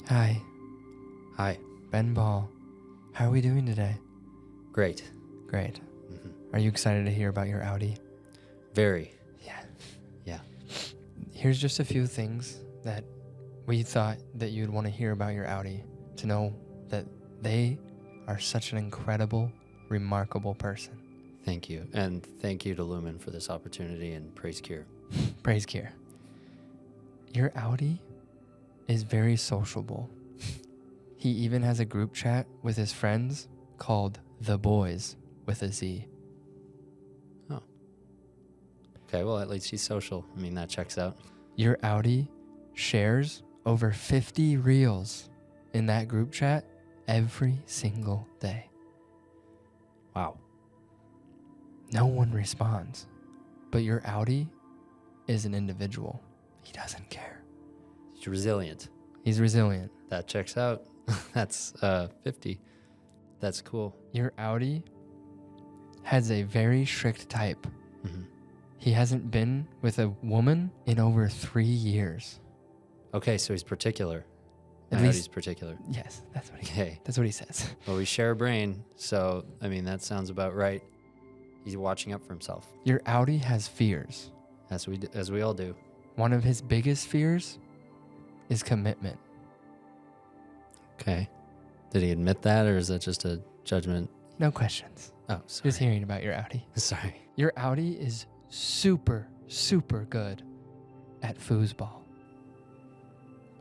Hi, Hi. Ben Ball. How are we doing today? Great. Great. Are you excited to hear about your Audi? Very. Yeah. Yeah. Here's just a few things that we thought that you'd want to hear about your Audi, to know that they are such an incredible, remarkable person. Thank you. And thank you to Lumen for this opportunity and praise Cure. Praise Kier. Your Audi is very sociable. He even has a group chat with his friends called The Boys with a Z. Oh. Okay, well, at least he's social. I mean, that checks out. Your Audi shares over 50 reels in that group chat every single day. Wow. No one responds, but your Audi is an individual. He doesn't care. He's resilient. He's resilient. That checks out. That's 50. That's cool. Your Audi has a very strict type. Mm-hmm. He hasn't been with a woman in over 3 years. Okay, so he's particular. At My least- Audi's particular. Yes, that's what Okay. that's what he says. Well, we share a brain, so, I mean, that sounds about right. He's watching up for himself, Your Audi has fears. as we all do. One of his biggest fears is commitment. Okay. Did he admit that, or is that just a judgment? No questions. Oh, sorry. Just hearing about your Audi. Sorry. Your Audi is super, super good at foosball.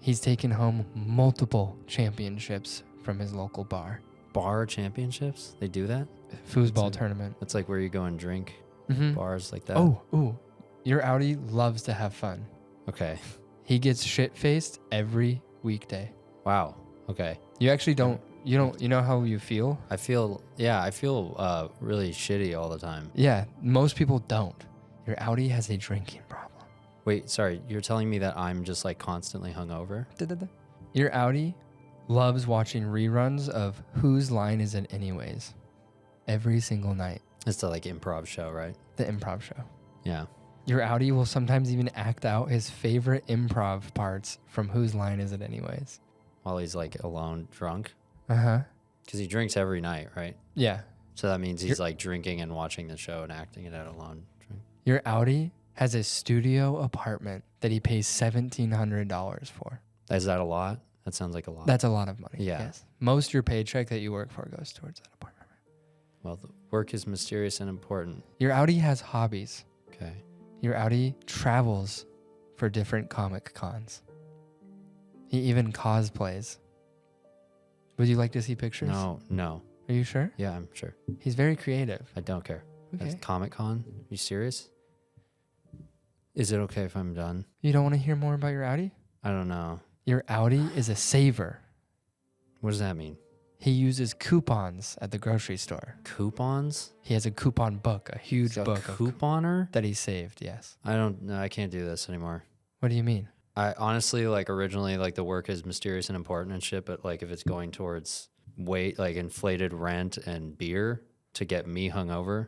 He's taken home multiple championships from his local bar. Bar championships? They do that? Foosball That's tournament. That's like where you go and drink. Mm-hmm. Bars like that. Ooh. Your Audi loves to have fun. Okay. He gets shit-faced every weekday. Wow. Okay. You actually don't, you know how you feel? I feel really shitty all the time. Yeah, most people don't. Your Audi has a drinking problem. Wait, sorry. You're telling me that I'm just like constantly hungover? Your Audi loves watching reruns of Whose Line Is It Anyways? Every single night. It's the like improv show, right? The improv show. Yeah. Your Audi will sometimes even act out his favorite improv parts from Whose Line Is It Anyways? While he's like alone, drunk. Uh-huh. Because he drinks every night, right? Yeah. So that means he's like drinking and watching the show and acting it out alone. Your Audi has a studio apartment that he pays $1,700 for. Is that a lot? That sounds like a lot. That's a lot of money. Yeah. Yes. Most of your paycheck that you work for goes towards that apartment. Well, the work is mysterious and important. Your Audi has hobbies. Okay. Your Audi travels for different comic cons. He even cosplays. Would you like to see pictures? No. Are you sure? Yeah, I'm sure. He's very creative. I don't care. Okay. That's Comic-Con? Are you serious? Is it okay if I'm done? You don't want to hear more about your Audi? I don't know. Your Audi is a saver. What does that mean? He uses coupons at the grocery store. Coupons? He has a coupon book, a huge He's a book of couponer? that he saved, yes. I can't do this anymore. What do you mean? I honestly, like, originally, like, the work is mysterious and important and shit, but, like, if it's going towards weight, like, inflated rent and beer to get me hungover,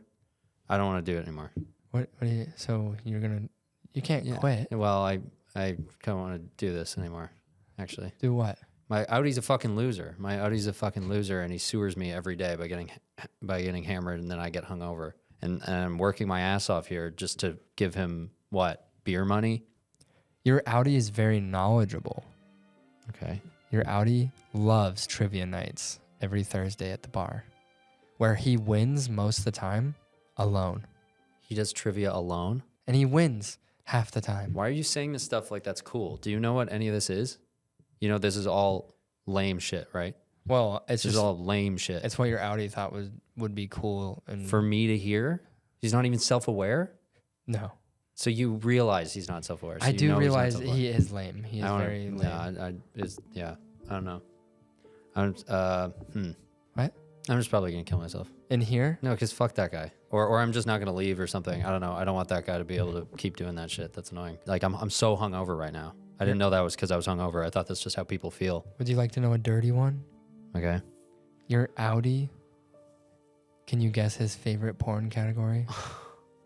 I don't want to do it anymore. What do you, so you're going to, you can't quit. Well, I don't want to do this anymore, actually. Do what? My Audi's a fucking loser. And he sewers me every day by getting hammered, and then I get hungover. And I'm working my ass off here just to give him, what, beer money? Your Audi is very knowledgeable. Okay. Your Audi loves trivia nights every Thursday at the bar, where he wins most of the time alone. He does trivia alone? And he wins half the time. Why are you saying this stuff like that's cool? Do you know what any of this is? You know, this is all lame shit, right? Well, it's This is all lame shit. it's what your Audi thought would be cool. And For me to hear? He's not even self-aware? no. So you realize he's not self-aware. So I you do know he's not realize self-aware. he is lame. He is very lame. I don't know. What? I'm just probably gonna kill myself. In here, No, because fuck that guy. Or I'm just not gonna leave or something. I don't know. I don't want that guy to be able to keep doing that shit. That's annoying. Like I'm so hungover right now. I didn't know that was because I was hungover. I thought that's just how people feel. would you like to know a dirty one? Okay. Your Audi, can you guess his favorite porn category?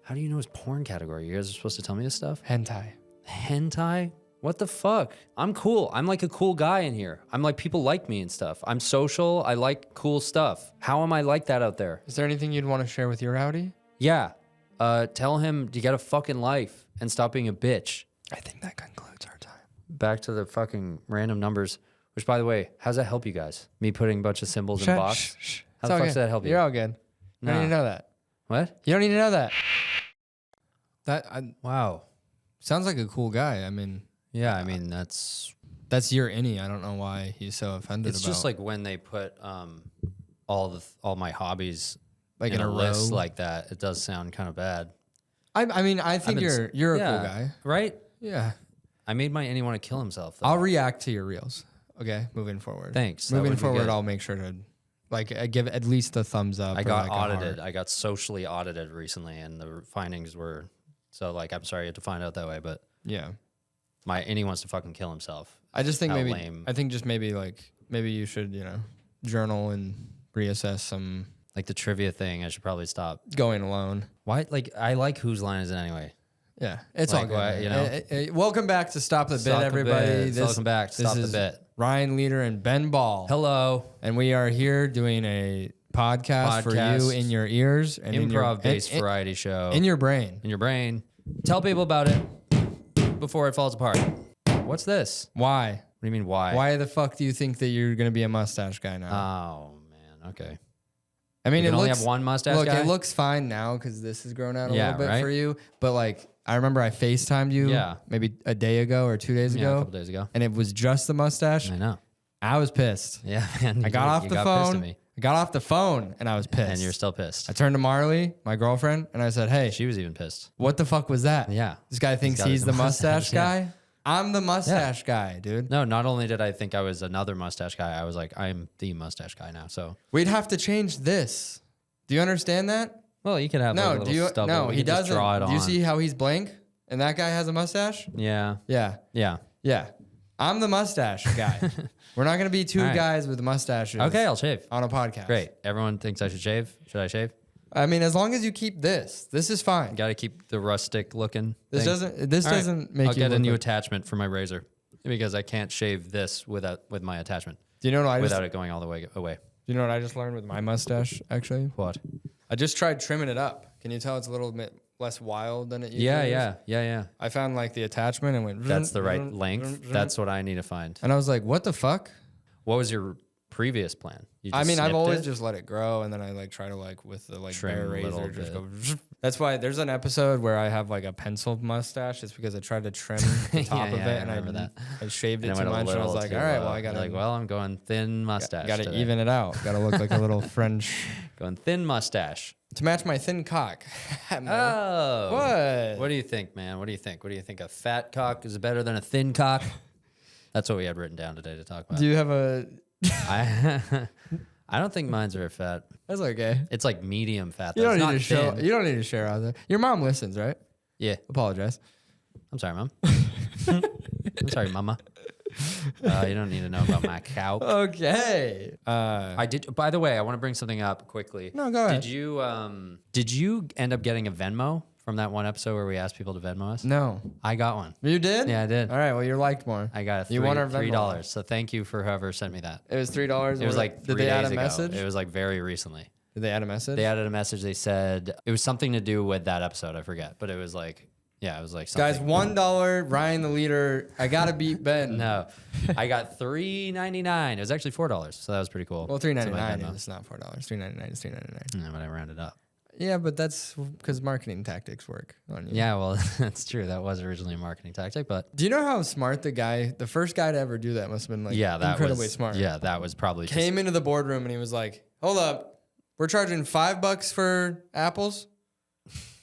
How do you know his porn category? You guys are supposed to tell me this stuff? Hentai. Hentai? What the fuck? I'm cool. I'm like a cool guy in here. I'm like, people like me and stuff. I'm social. I like cool stuff. How am I like that out there? Is there anything you'd want to share with your Audi? Yeah. Tell him to get a fucking life and stop being a bitch. I think that concludes our time. Back to the fucking random numbers, which, by the way, how's that help you guys? Me putting a bunch of symbols in a box? How the fuck does that help you? You're all good. You don't need to know that. What? You don't need to know that. Wow. Sounds like a cool guy. I mean... Yeah, I mean, that's your innie. I don't know why he's so offended it's just like when they put all my hobbies like in a list row. like that. It does sound kind of bad. I mean, I think you're a cool guy. Right? Yeah. I made my innie want to kill himself, though. I'll react to your reels. Okay, moving forward. Thanks. Moving forward, I'll make sure to give at least a thumbs up. I got like audited. I got socially audited recently, and the findings were so like I'm sorry you had to find out that way, but yeah. My innie wants to fucking kill himself. I just think How maybe lame. I think just maybe you should, journal and reassess some Like the trivia thing, I should probably stop. Going alone. Why? Like I like whose line is it anyway? Yeah, it's Like, all good. why, Welcome back to Stop the Bit, Stop the everybody. Bit. Welcome back to Stop the is Bit. Ryan Leader and Ben Ball. Hello. And we are here doing a podcast for you in your ears and improv-based variety show in your brain. In your brain. Tell people about it before it falls apart. What's this? Why? What do you mean why? Why the fuck do you think that you're going to be a mustache guy now? Oh man, okay. I mean, you it only looks, have one mustache look, guy? it looks fine now because this has grown out a Yeah, little bit right? for you. But like, I remember I FaceTimed you maybe a day ago or 2 days Yeah, ago. a couple days ago. And it was just the mustache. I know. I was pissed. Yeah, man. I got off the pissed at phone. me. I got off the phone and I was pissed. And you're still pissed. I turned to Marley, my girlfriend, and I said, hey, She was even pissed. what the fuck was that? Yeah. This guy thinks got he's his the mustache mustache, yeah. guy. I'm the mustache guy, dude. No, not only did I think I was another mustache guy, I was like, I'm the mustache guy now. So, We'd have to change this. Do you understand that? well, you can have like a No, little do you? stubble. No, We he can just doesn't. draw it Do you on. see how he's blank and that guy has a mustache? Yeah. Yeah, Yeah. yeah. I'm the mustache guy. We're not gonna be two All right. guys with mustaches. Okay, I'll shave. On a podcast. Great. Everyone thinks I should shave. Should I shave? I mean, as long as you keep this is fine. Got to keep the rustic looking. This thing. doesn't. This All right. doesn't make I'll you. get a look new like- attachment for my razor because I can't shave this with my attachment Do you know what I just? without it going all the way away. Do you know what I just learned with my mustache? Actually, What? I just tried trimming it up. Can you tell it's a little bit less wild than it usually is? Yeah. I found like the attachment and went. That's the right length. That's what I need to find. And I was like, what the fuck? What was your previous plan? You I just mean, I've snipped always it? just let it grow, and then I like try to like with the like Trim bare a little razor just bit. go. That's why there's an episode where I have like a pencil mustache. It's because I tried to trim the top of it, I and remember that. I shaved it And too went a much, and I was little like, too all right, low. well, I gotta You're like, well, I'm going thin mustache. gotta today. even it out. Gotta look like a little French Going thin mustache. to match my thin cock. Oh. What? What do you think, man? What do you think? What do you think? A fat cock is better than a thin cock? That's what we had written down today to talk about. Do you have a? I don't think mine's very fat. That's okay. It's like medium fat. You though. don't It's need not to show. thin. You don't need to share out there. Your mom listens, right? Yeah. Apologize. I'm sorry, Mom. I'm sorry, Mama. You don't need to know about my cow. Okay. I did. By the way, I want to bring something up quickly. No, go ahead. Did you end up getting a Venmo from that one episode where we asked people to Venmo us? No. I got one. You did? Yeah, I did. All right. Well, you're liked more. I got You won our Venmo. $3. So thank you for whoever sent me that. It was $3. It was like 3 Did they add days a ago. message? It was like very recently. Did they add a message? They added a message. They said it was something to do with that episode. I forget, but it was like, yeah, it was like something. Guys, $1. Ryan the leader. I gotta beat Ben. No, I got $3.99. It was actually $4, so that was pretty cool. Well, To my $3.99 Venmo. is not $4. $3.99 is $3.99. Yeah, but I rounded up. Yeah, but that's because marketing tactics work on you. Yeah, well, that's true. That was originally a marketing tactic, but Do you know how smart the first guy to ever do that must have been like yeah, that incredibly was smart. Yeah, that was probably just- Came into the boardroom and he was like, hold up, we're charging $5 for apples.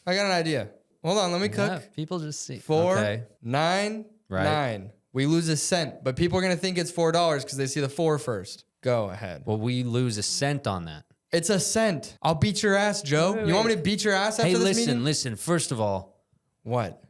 I got an idea. Hold on, let me Yeah, cook. people just see 4, Okay. 9, Right. 9. We lose a cent, but people are gonna think it's $4 because they see the 4 first. Go ahead. Well, we lose a cent on that. It's a cent. I'll beat your ass, Joe. Wait, You want me wait. to beat your ass after Hey, this listen. meeting? First of all, What?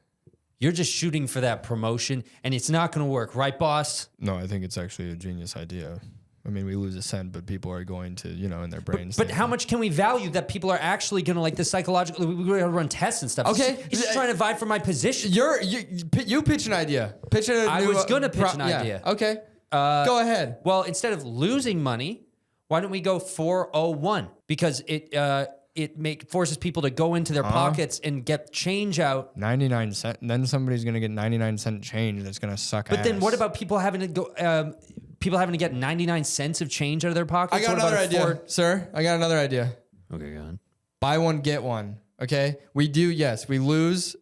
you're just shooting for that promotion, and it's not going to work, right, boss? No, I think it's actually a genius idea. I mean, we lose a cent, but people are going to, in their brains. But how much can we value that people are actually going to like the psychological? We gotta run tests and stuff. Okay. He's just trying to vie for my position. You pitch an idea. I was gonna pitch an idea. Okay. Go ahead. Well, instead of losing money, why don't we go 401? Because it forces people to go into their pockets and get change out. 99 cents. Then somebody's gonna get 99-cent change. That's gonna suck. But then what about people having to go? People having to get 99 cents of change out of their pockets? I got another idea, sir. I got another idea. Okay, go on. Buy one, get one. Okay, we do. Yes, we lose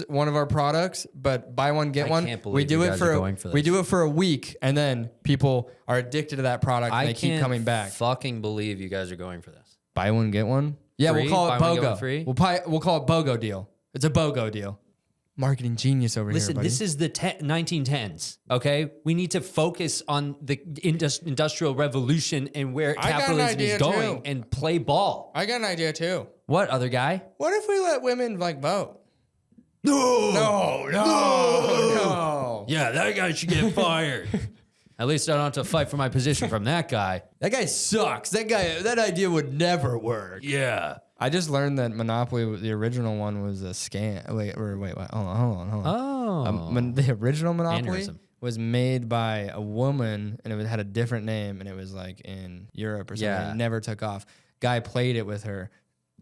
one of our products, but buy one, get one. Can't believe we do you it guys for are going for this. we do it for a week, and then people are addicted to that product. And they keep coming back. Fucking believe you guys are going for this. Buy one, get one. Yeah, Free? we'll call it Buy one, get one BOGO. free? We'll call it BOGO deal. It's a BOGO deal. Marketing genius over Listen, here, buddy. this is the 1910s, okay? We need to focus on the industrial revolution and where I got an capitalism idea is going too. and play ball. I got an idea too. What, other guy? What if we let women vote? No! No. Yeah, that guy should get fired. At least I don't have to fight for my position from that guy. That guy sucks. That idea would never work. Yeah. I just learned that Monopoly, the original one, was a scam. Wait, hold on. Oh. The original Monopoly Aneurysm. was made by a woman, and it had a different name, and it was in Europe or something. Yeah. It never took off. Guy played it with her,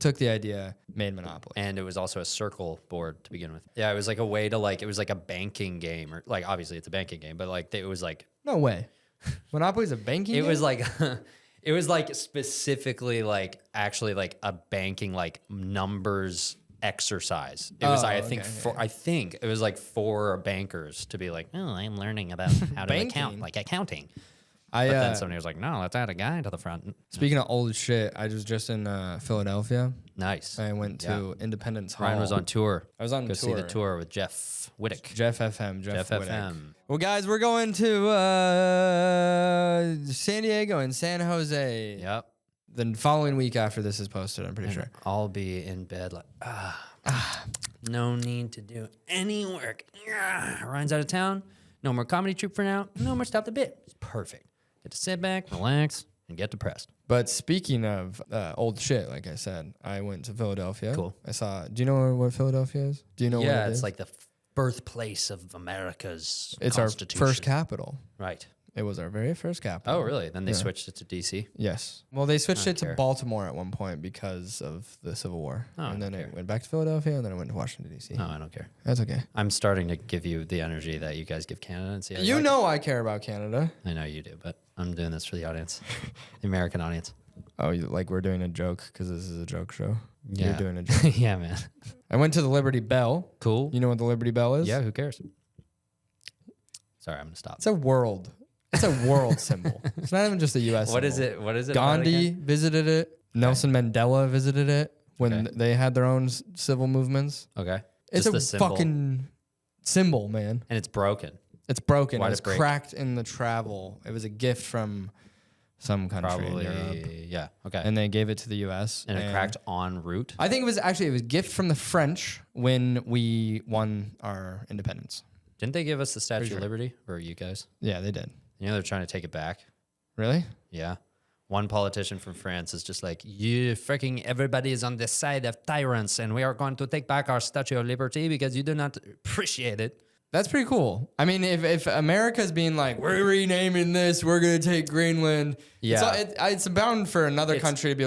took the idea, made Monopoly. And it was also a circle board to begin with. Yeah, it was a way to it was a banking game, or obviously it's a banking game, but it was No way. Monopoly's a banking game? It was it was specifically actually a banking numbers exercise. It was I think it was for bankers to be oh, I'm learning about how to account, accounting. But then somebody was no, let's add a guy to the front. Speaking of old shit, I was just in Philadelphia. Nice. I went to Independence Hall. Ryan was on tour. I was on Go tour. see the tour with Jeff Whittick. Jeff FM. Jeff Whittick. FM. Well, guys, we're going to San Diego and San Jose. Yep. The following week after this is posted, I'm pretty sure. I'll be in bed no need to do any work. Ryan's out of town. No more comedy troupe for now. No more Stop the Bit. It's perfect. Get to sit back, relax, and get depressed. But speaking of old shit, like I said, I went to Philadelphia. Cool. Do you know what Philadelphia is? Do you know what it is? It's the birthplace of America's It's our Constitution. first capital. Right. It was our very first capital. Oh, really? Then they switched it to D.C.? Yes. Well, they switched it care. to Baltimore at one point because of the Civil War. Oh, I and don't then care. it went back to Philadelphia, and then it went to Washington, D.C. No, I don't care. That's okay. I'm starting to give you the energy that you guys give Canada. And see how You like know I care about Canada. it. I know you do, but I'm doing this for the audience, the American audience. Oh, we're doing a joke because this is a joke show. Yeah. You're doing a joke. Yeah, man. I went to the Liberty Bell. Cool. You know what the Liberty Bell is? Yeah, who cares? Sorry, I'm going to stop. It's a world. It's a world symbol. It's not even just a U.S. What symbol. is it? What is it? about Gandhi again? visited it. Nelson Mandela visited it when Okay. they had their own civil movements. Okay. It's Just the a symbol. fucking symbol, man. And it's broken. It's broken. Why'd It's it break? cracked in the travel. It was a gift from some country Probably. in Europe, Yeah. Okay. and they gave it to the U.S. And it cracked en route. I think it was a gift from the French when we won our independence. Didn't they give us the Statue sure. of Liberty? Or you guys? Yeah, they did. They're trying to take it back. Really? Yeah. One politician from France is just you freaking everybody is on the side of tyrants and we are going to take back our Statue of Liberty because you do not appreciate it. That's pretty cool. I mean, if America's being we're renaming this, we're going to take Greenland. Yeah. It's bound for another country to be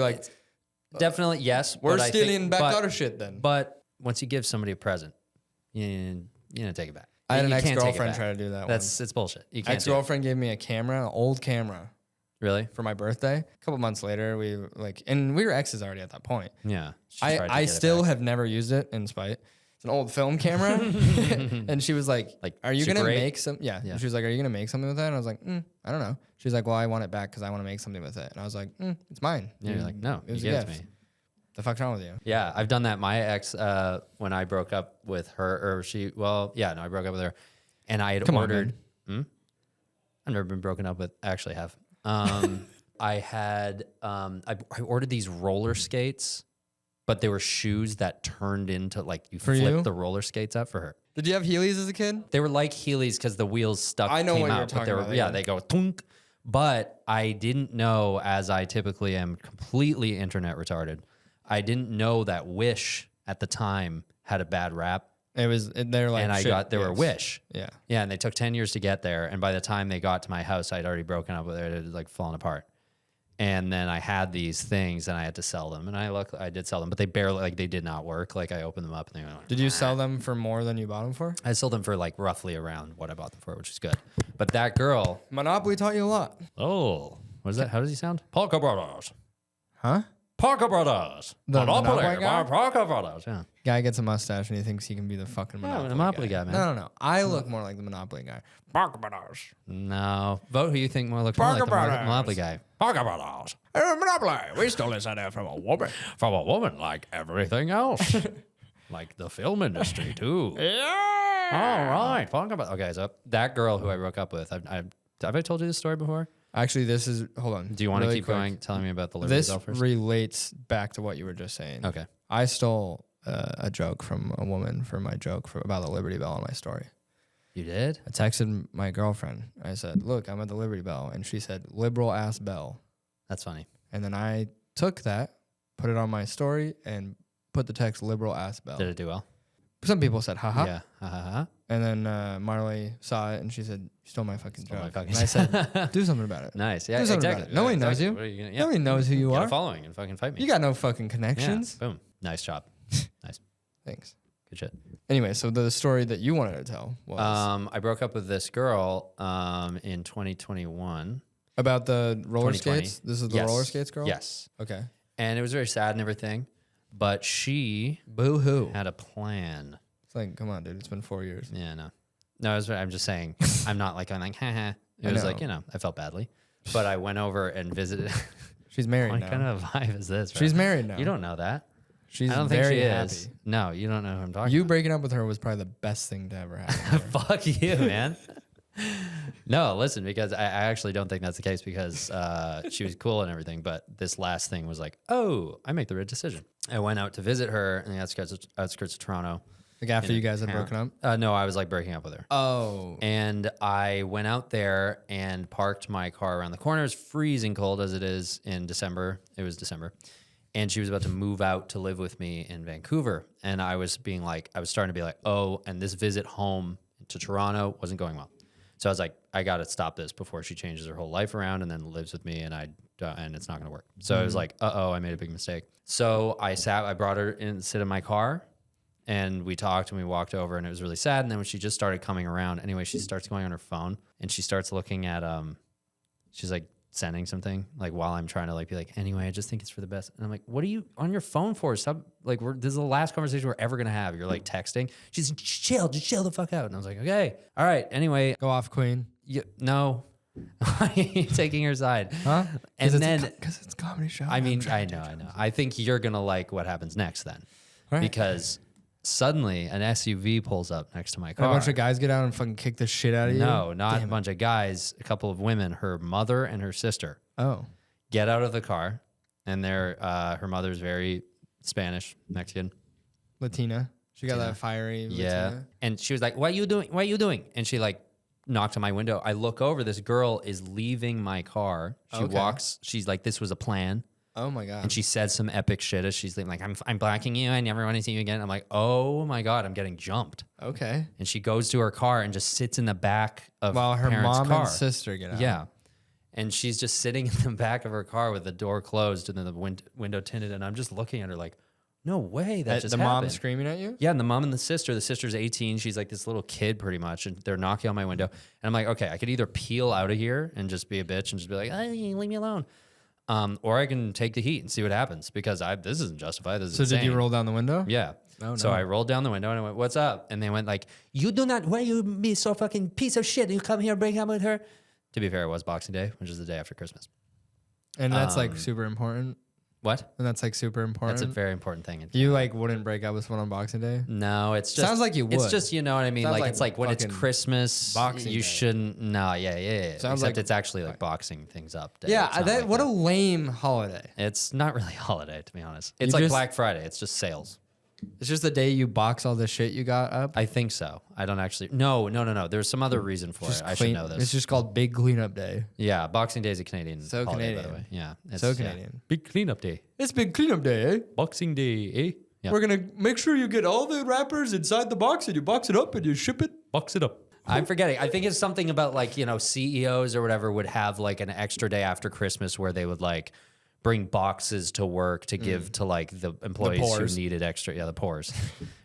Definitely, yes. we're but I stealing think- back but- other shit then. But once you give somebody a present, you take it back. I had an You can't take it ex-girlfriend back. try to do that It's bullshit. You once. can't do it. Ex-girlfriend gave me a camera, an old camera, Really? for my birthday. A couple months later, and we were exes already at that point. Yeah. She tried to I get it still back. have never used it in spite. It's an old film camera. And she was like, are you going to Super 8? make some? Yeah. Yeah. And she was like, are you going to make something with that? And I was like, I don't know. She's like, well, I want it back because I want to make something with it. And I was like, it's mine. Yeah, you're like, no, it was you a gave it gift. to me. The fuck's wrong with you? Yeah, I've done that. My ex, when I broke up with her, I broke up with her, and I had ordered. I've never been broken up with. I actually have. I had. I ordered these roller skates, but they were shoes that turned into you For flip you? the roller skates up for her. Did you have Heelys as a kid? They were like Heelys because the wheels stuck. I know came what you're out, but talking they were, about, Yeah, yeah. they go tunk. But I didn't know, as I typically am completely internet retarded, I didn't know that Wish at the time had a bad rap. They're like, and I got, they were Wish. Yeah. Yeah. And they took 10 years to get there. And by the time they got to my house, I'd already broken up with it. It had like fallen apart. And then I had these things and I had to sell them. And I did sell them, but they barely, like they did not work. Like I opened them up and they went, Did you sell them for more than you bought them for? I sold them for like roughly around what I bought them for, which is good. But that girl. Monopoly taught you a lot. Oh, what is that? How does he sound? Polka Brothers. Huh? Polka Brothers. The Monopoly guy? Polka Brothers. Yeah. Guy gets a mustache and he thinks he can be the fucking Monopoly guy, man. No. I look more like the Monopoly guy. Polka Brothers. No. Vote who you think more looks more like the Monopoly guy. Polka Brothers. Monopoly. We stole this idea from a woman. From a woman, like everything else. Like the film industry, too. Yeah. All right. Okay, so that girl who I broke up with, have I told you this story before? Actually, this is, hold on. Do you want to really keep quick. going, telling me about the Liberty This Bell first? relates back to what you were just saying. Okay. I stole a joke from a woman for my joke about the Liberty Bell in my story. You did? I texted my girlfriend. I said, look, I'm at the Liberty Bell. And she said, liberal ass bell. That's funny. And then I took that, put it on my story, and put the text liberal ass bell. Did it do well? Some people said, haha. Yeah. Ha ha ha. And then Marley saw it and she said, you stole my fucking Stole my joke. fucking And I said, do something about it. Nice. Yeah, Do something exactly. about it. Nobody knows you. What are you gonna, Nobody knows who you Get are. a following and fucking fight me. You got no fucking connections. Yeah. Boom. Nice job. Nice. Thanks. Good shit. Anyway, so the story that you wanted to tell was I broke up with this girl in 2021. about the roller 2020. skates. This is the Yes. roller skates girl? Yes. Okay. And it was very sad and everything, but she Boo hoo. had a plan. It's like, come on, dude. It's been 4 years. Yeah, no. No, I'm just saying, I'm like, haha. It I was know. like, I felt badly. But I went over and visited. She's married What now. kind of vibe is this? She's right? married now. You don't know that. She's I don't think very she happy. is. No, you don't know who I'm talking You about. breaking up with her was probably the best thing to ever happen. to her. Fuck you, man. No, listen, because I actually don't think that's the case because she was cool and everything. But this last thing was like, oh, I make the right decision. I went out to visit her in the outskirts of Toronto. Like after in you a guys had town. broken up? No, I was like breaking up with her. Oh. And I went out there and parked my car around the corner. It was freezing cold as it is in December. It was December. And she was about to move out to live with me in Vancouver. And I was starting to be like, oh, and this visit home to Toronto wasn't going well. So I was like, I got to stop this before she changes her whole life around and then lives with me and it's not going to work. So I was like, I made a big mistake. So I brought her in, sit in my car. And we talked and we walked over and it was really sad. And then when she just started coming around, anyway, she starts going on her phone and she starts looking at, she's like sending something like while I'm trying to like be like, anyway, I just think it's for the best. And I'm like, what are you on your phone for? Stop. Like this is the last conversation we're ever going to have. You're like texting. She's like, just chill the fuck out. And I was like, okay, all right. Anyway, Go off, queen. no, why are you taking her side? Huh? And then, Because it's a comedy show. I mean, I know. I think you're going to like what happens next then Right. because suddenly an SUV pulls up next to my And car. a bunch of guys get out and fucking kick the shit out of you? No, not Damn a bunch of guys. A couple of women, her mother and her sister, Oh. get out of the car, and her mother's very Spanish, Mexican. Latina. She got Latina. that fiery Yeah, Latina. and she was like, "What are you doing? What are you doing?" And she like knocked on my window. I look over. This girl is leaving my car. She Okay. walks. She's like, "This was a plan." Oh my God. And she said some epic shit as she's leaving, like, I'm blocking you. I never want to see you again. I'm like, oh my God, I'm getting jumped. Okay. And she goes to her car and just sits in the back of While her parents' mom car. and sister get out. Yeah. And she's just sitting in the back of her car with the door closed and then the window tinted. And I'm just looking at her like, no way that just The happened. mom screaming at you? Yeah, and the mom and the sister. The sister's 18. She's like this little kid pretty much. And they're knocking on my window. And I'm like, okay, I could either peel out of here and just be a bitch and just be like, hey, leave me alone. Or I can take the heat and see what happens because this isn't justified. This is So did you insane. roll down the window? Yeah. Oh, So no. I rolled down the window and I went, what's up? And they went like, you do not, why you be so fucking piece of shit? You come here, break up with her. To be fair, it was Boxing Day, which is the day after Christmas. And that's like super important. What? And that's like super important. That's a very important thing. You like wouldn't break up with someone on Boxing Day? No, it's just. Sounds like you It's would. just, you know what I mean? Sounds Like, like it's like when it's fucking Christmas, Boxing you Day. shouldn't. No, yeah. Sounds Except like- it's actually like boxing things up day. Yeah, It's not that, like what that. a lame holiday. It's not really a holiday, to be honest. It's You like just- Black Friday. It's just sales. It's just the day you box all the shit you got up. I think so. I don't actually. No. There's some other reason for it. I should know this. It's just called Big Cleanup Day. Yeah, Boxing Day is a Canadian So holiday, by Canadian. the way. Yeah. It's, So Canadian. Yeah. Big Cleanup Day. It's Big Cleanup Day, eh? Boxing Day, eh? Yeah. We're going to make sure you get all the wrappers inside the box and you box it up and you ship it. Box it up. I'm forgetting. I think it's something about like, CEOs or whatever would have like an extra day after Christmas where they would like bring boxes to work to give to like the employees who needed extra. Yeah, the poors.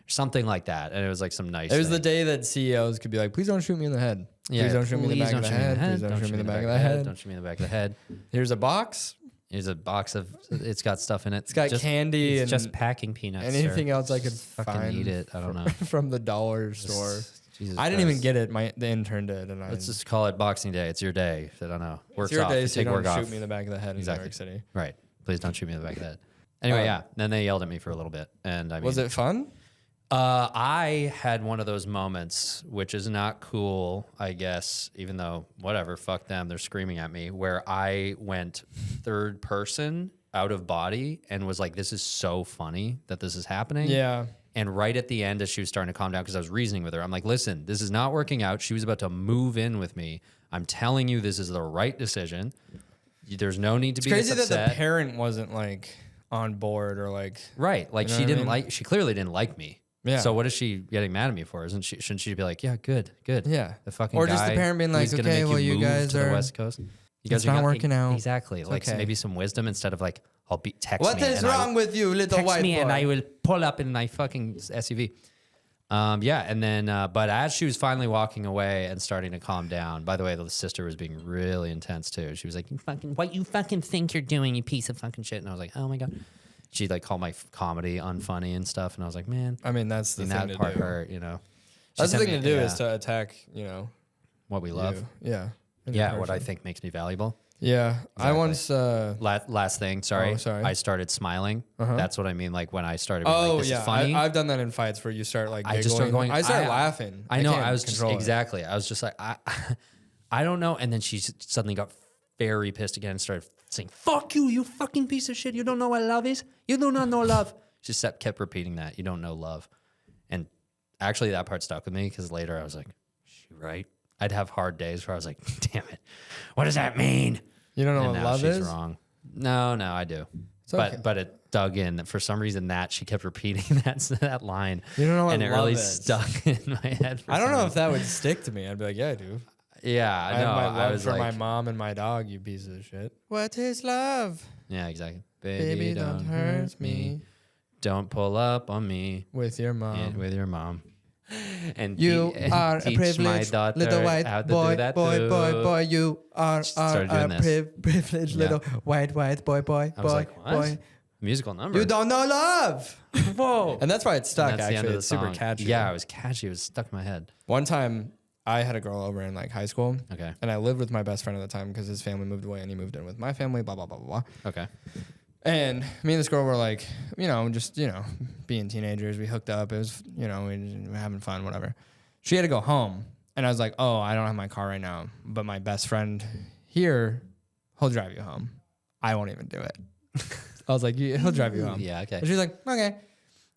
Something like that. And it was like some nice It was thing. the day that CEOs could be like, please don't shoot me in the head. Yeah, Please don't shoot me in the back of the head. Please don't shoot me in the back of the head. Don't shoot me in the back of the head. Here's a box. Here's a box of, it's got stuff in it. It's got candy it's and just packing peanuts. anything sir. else I could Just fucking find. eat it. I don't know. From the dollar store. Jesus I didn't even Christ. get it. The intern did. And Let's just call it Boxing Day. It's your day. I don't know. Work's it's your off. day, You so you take don't work shoot off. me in the back of the head in New York City. Right. Please don't shoot me in the back of the head. Anyway, yeah. Then they yelled at me for a little bit. And I mean, Was it fun? I had one of those moments, which is not cool, I guess, even though, whatever, fuck them, they're screaming at me, where I went third person out of body and was like, this is so funny that this is happening. Yeah. And right at the end, as she was starting to calm down, because I was reasoning with her, I'm like, listen, this is not working out. She was about to move in with me. I'm telling you, this is the right decision. There's no need to be Crazy this upset. that the parent wasn't like on board or like. Right. Like You know she what I didn't mean? like, she clearly didn't like me. Yeah. So what is she getting mad at me for? Shouldn't she be like, yeah, good. Yeah. The fucking Or just the guy parent being like, who's gonna okay, make well, you move guys to the are. West Coast. You guys It's are not gonna- working out. Exactly. Like okay. maybe some wisdom instead of like, text What me. is and I wrong will- with you, little text white me boy? and I will pull up in my fucking SUV. Yeah, and then, but as she was finally walking away and starting to calm down, by the way, the sister was being really intense too. She was like, what you fucking think you're doing, you piece of fucking shit. And I was like, oh my God. She like called my comedy unfunny and stuff. And I was like, man, I mean, that's the thing that to part do. hurt, She That's the sent thing me- to do yeah, is to attack, what we love. you. Yeah. Yeah, what I think makes me valuable. Yeah. I Exactly. once. Last thing, sorry. Oh, sorry. I started smiling. Uh-huh. That's what I mean. Like when I started being Oh like, this yeah, is funny. I've done that in fights where you start like. I just start giggling. going. I start laughing. I know. can't I was just control it. exactly. I was just like, I don't know. And then she suddenly got very pissed again and started saying, "Fuck you, you fucking piece of shit. You don't know what love is. You do not know love." She kept repeating that. You don't know love. And actually, that part stuck with me because later I was like, "Is she right?" I'd have hard days where I was like, "Damn it, what does that mean?" You don't know And what now love she's is. wrong. No, I do. okay. But it dug in that for some reason that she kept repeating that line. You don't know what and it love really is. stuck in my head. I don't know if that would stick to me. I'd be like, yeah, I do. Yeah, I I have know. my I love was for like, my mom and my dog. You piece of shit. What is love? yeah, exactly. Baby, don't hurt me Don't pull up on me with your mom. and with your mom. And You are a teach my privileged daughter little white how to boy, do that boy, too. boy. You are Started a doing this. privileged Yeah. little white boy, boy, I was boy, like, what? boy. Musical number. You don't know love. Whoa. And that's why it's stuck. And that's the end Actually, of the it's super song. catchy. Yeah, it was catchy. It was stuck in my head. One time, I had a girl over in like high school, Okay. and I lived with my best friend at the time because his family moved away, and he moved in with my family. Blah blah blah blah blah. Okay. And me and this girl were like, just being teenagers. We hooked up. It was, we were having fun, whatever. She had to go home, and I was like, oh, I don't have my car right now, but my best friend here, he'll drive you home. I won't even do it. I was like, he'll drive you home. Yeah. Okay. And she's like, okay.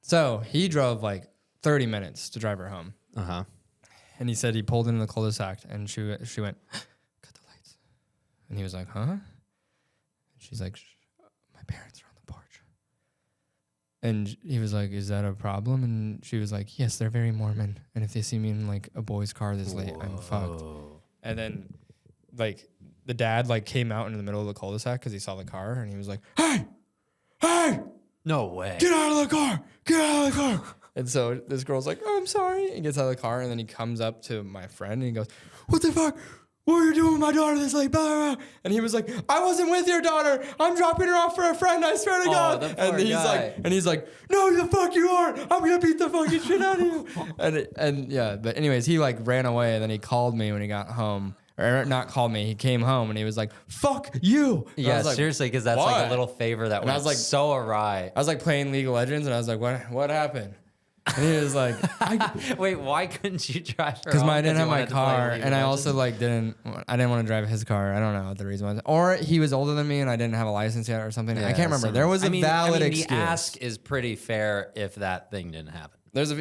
So he drove like 30 minutes to drive her home. Uh-huh. And he said he pulled into the cul-de-sac, and she went, cut the lights. And he was like, huh? And she's like, my parents are on the porch. And he was like, is that a problem? And she was like, yes, they're very Mormon. And if they see me in like a boy's car this late, I'm fucked. And then like the dad like came out into the middle of the cul-de-sac because he saw the car, and he was like, hey, No way. get out of the car, get out of the car. And so this girl's like, oh, I'm sorry. And gets out of the car, and then he comes up to my friend and he goes, what the fuck? What are you doing with my daughter this late? Blah, blah, blah. And he was like, I wasn't with your daughter. I'm dropping her off for a friend. I swear to God. the poor guy. He's like, no, the fuck you aren't. I'm going to beat the fucking shit out of you. and yeah, but anyways, he like ran away, and then he called me when he got home. Or not called me. He came home, and he was like, fuck you. And I Yeah, was like, seriously, because that's like "What?" a little favor that And I went was like- so awry. I was like playing League of Legends, and I was like, what happened? And he was like, Wait, why couldn't you drive her? because home? I didn't have you my wanted to play car, League of and I Legends? also like I didn't want to drive his car. I don't know what the reason was, or he was older than me, and I didn't have a license yet, or something. I can't remember. There was a valid excuse. The ask is pretty fair if that thing didn't happen. But like,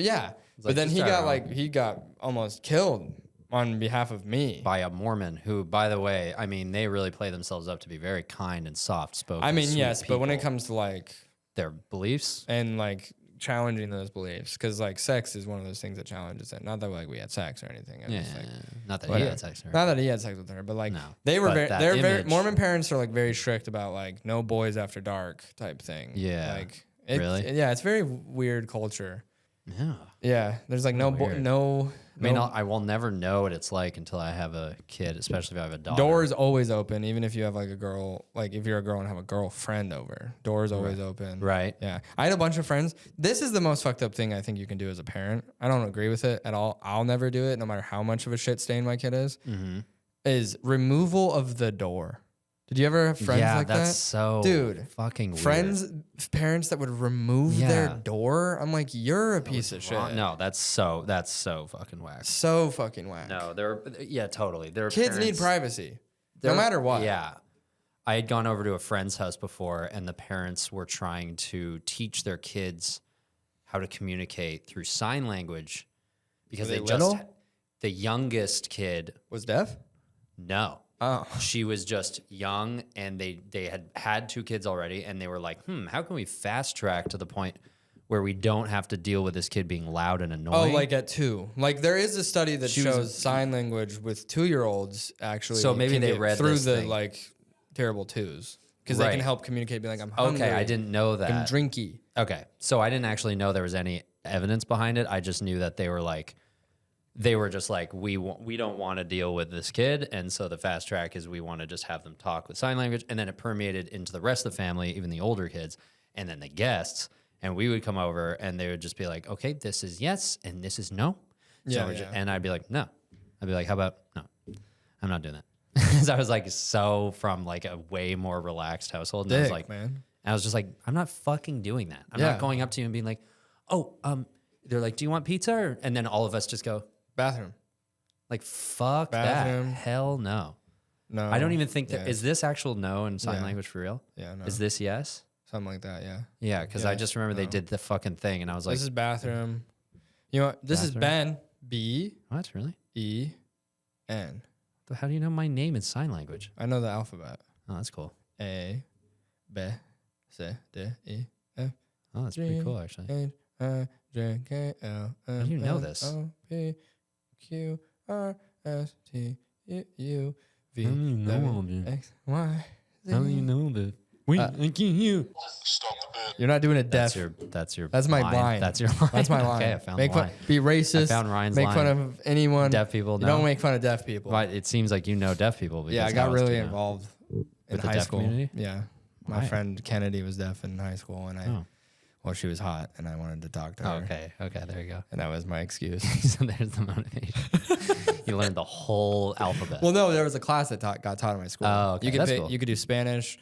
then just he drive got around. he got almost killed on behalf of me. By a Mormon who, by the way, I mean, they really play themselves up to be very kind and soft-spoken. I mean, sweet yes, but when it people. comes to like Their beliefs, and like challenging those beliefs, because like sex is one of those things that challenges it. Not that like we had sex or anything. yeah, Just, like, not that whatever. he had sex with her. Not that he had sex with her, but like No, they were but very, that they're very image- Mormon parents are like very strict about like no boys after dark type thing. Yeah. like Really? Yeah, it's very weird culture. Yeah. Yeah, there's like no Weird. no. I mean, no- I will never know what it's like until I have a kid, especially if I have a daughter. Doors always open, even if you have like a girl, like if you're a girl and have a girlfriend over. Doors always open. Right. Yeah. I had a bunch of friends. This is the most fucked up thing I think you can do as a parent. I don't agree with it at all. I'll never do it, no matter how much of a shit stain my kid is. Mm-hmm. Is removal of the door. Did you ever have friends like that? Yeah, that's so Dude, fucking weird. Friends, parents that would remove their Yeah. door. I'm like, you're a piece of shit. No, that's so fucking whack. So fucking whack. No, totally. Their Kids need parents- privacy, no They're- matter what. Yeah. I had gone over to a friend's house before, and the parents were trying to teach their kids how to communicate through sign language because Were they they just little? the youngest kid. Was deaf? No, Oh. she was just young, and they had two kids already, and they were like, how can we fast track to the point where we don't have to deal with this kid being loud and Oh, annoying? like at 2. Like there is a study that She was- shows sign language with 2-year-olds actually. So maybe can they get read through this the thing. like terrible 2s because they Right. can help communicate. Be like, I'm hungry. Okay, I didn't know I'm that. drinky. Okay, so I didn't actually know there was any evidence behind it. I just knew that they were just like, we don't want to deal with this kid, and so the fast track is we want to just have them talk with sign language, and then it permeated into the rest of the family, even the older kids, and then the guests, and we would come over, and they would just be like, okay, this is yes, and this is no. Yeah, we're yeah. and I'd be like, no. I'd be like, how about no? I'm not doing that. Because I was like so from like a way more relaxed household, and I was Dick, like, man. I was just like, I'm not fucking doing that. I'm Yeah. not going up to you and being like, oh, they're like, do you want pizza? And then all of us just go, Bathroom. like, fuck Bathroom. that. Hell no. No. I don't even think that, Yeah. is this actual no in sign Yeah. language for real? Yeah, no. Is this yes? Something like that, yeah. Yeah, because I Yeah, just remember they no. did the fucking thing, and I was like, This is bathroom. You know what? This is Bathroom? Ben. B what, really? E N. How do you know my name in sign language? I know the alphabet. Oh, that's cool. A B C D E F Oh, that's pretty cool, actually. H I J K L M How do you know N this? O P Q R S T U V How do you know all W this? X Y Z. How do you know that? Wait, I can't hear. You're not doing it deaf. That's my line. line. That's your line. That's my line. Okay, I found make the fun, line. be racist. I found Ryan's make line. fun of anyone. Deaf people, You no? don't make fun of deaf people. But it seems like you know deaf people. Yeah, I because got how else do really you know? involved in With the high deaf school. community? Yeah, my Why? friend Kennedy was deaf in high school, and Oh. well, she was hot, and I wanted to talk to Oh, her. okay, there you go. And that was my excuse. So there's the motivation. You learned the whole alphabet. Well, no, there was a class that got taught in my school. Oh, okay, You could that's cool. you could do Spanish,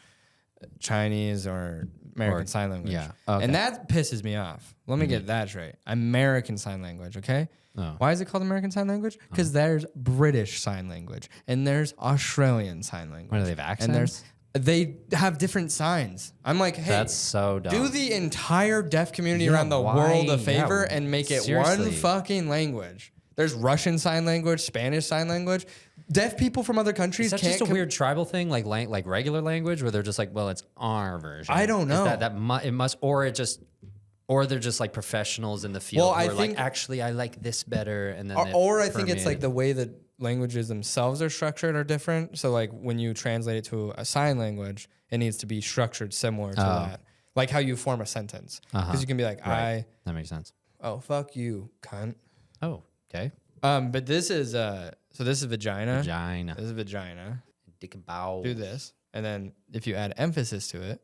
Chinese, or American Or- Sign Language. yeah, okay. And that pisses me off. Let me get that straight. American Sign Language, okay? Oh. Why is it called American Sign Language? Because there's British Sign Language and there's Australian Sign Language. What, do they have And accents? they have different signs. I'm like, hey, That's so dumb. do the entire deaf community Yeah, around the why? world a favor Yeah, and make it seriously. one fucking language. There's Russian Sign Language, Spanish Sign Language. Deaf people from other countries Is that can't just a weird tribal thing, like regular language, where they're just like, well, it's our version? I don't know. Is it must, or they're just like professionals in the field. Well, who I are think- like, actually, I like this better, and then Or I think it's like permeated. the way that languages themselves are structured are different. So like when you translate it to a sign language, it needs to be structured similar to that. Like how you form a sentence. Because you can be like, Right. That makes sense. oh, fuck you, cunt. Oh, okay. But this is, so this is vagina. Vagina. This is vagina. Dick and bow. Do this. And then if you add emphasis to it,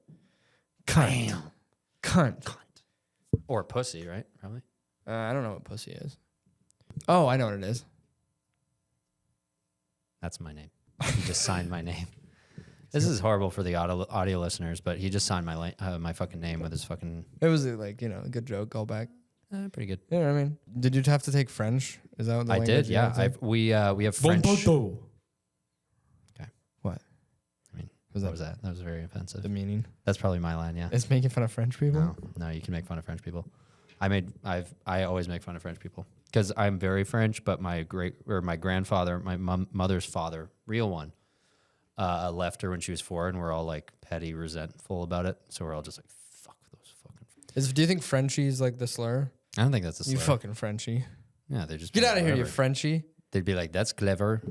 cunt. Bam. Cunt. Or pussy, right? Probably. I don't know what pussy is. Oh, I know what it is. That's my name. He just signed my name. This is horrible for the audio listeners, but he just signed my fucking name with his fucking. It was like, a good joke callback. Pretty good. You know what I mean? Did you have to take French? Is that what the I language did, you yeah. had to take? We have French. Okay. What? I mean, Was what was that? That was very offensive. the meaning? That's probably my line, yeah. It's making fun of French people? No, you can make fun of French people. I always make fun of French people because I'm very French, but my grandfather, my mother's father, real one, left her when she was 4, and we're all like petty, resentful about it. So we're all just like, fuck those fucking. Do you think Frenchie's like the slur? I don't think that's a slur. You fucking Frenchie. Yeah, they just Get out of here, you whatever. Frenchie. They'd be like, that's clever.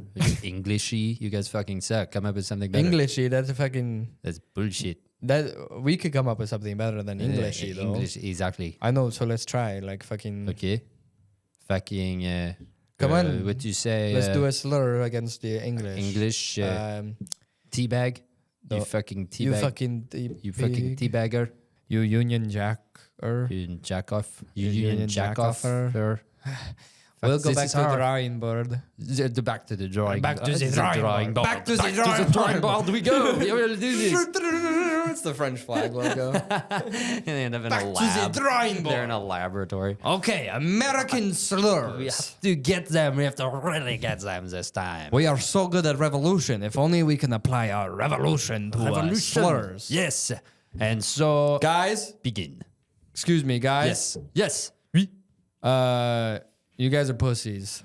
Englishy. You guys fucking suck. Come up with something better. Englishy, that's a fucking... That's bullshit. That we could come up with something better than Englishy, though. English, exactly. I know, so let's try. Like fucking... Okay. Fucking... Come on. What do you say? Let's do a slur against the English. English. Teabag. No. You fucking teabag. You fucking... You fucking teabagger. You union jacker. You jack off. You You union jack off. jack-offer. We'll go back to the drawing board. Back to the drawing. Back to the drawing board. Back to the drawing board. We go. We will do this. It's the French flag logo. And they end up in Back a to lab. the drawing board. They're in a laboratory. Okay, American slurs. We have to get them. We have to really get them this time. We are so good at revolution. If only we can apply our revolution to slurs. Yes. And so, Guys, begin. excuse me, guys. Yes. Oui. You guys are pussies.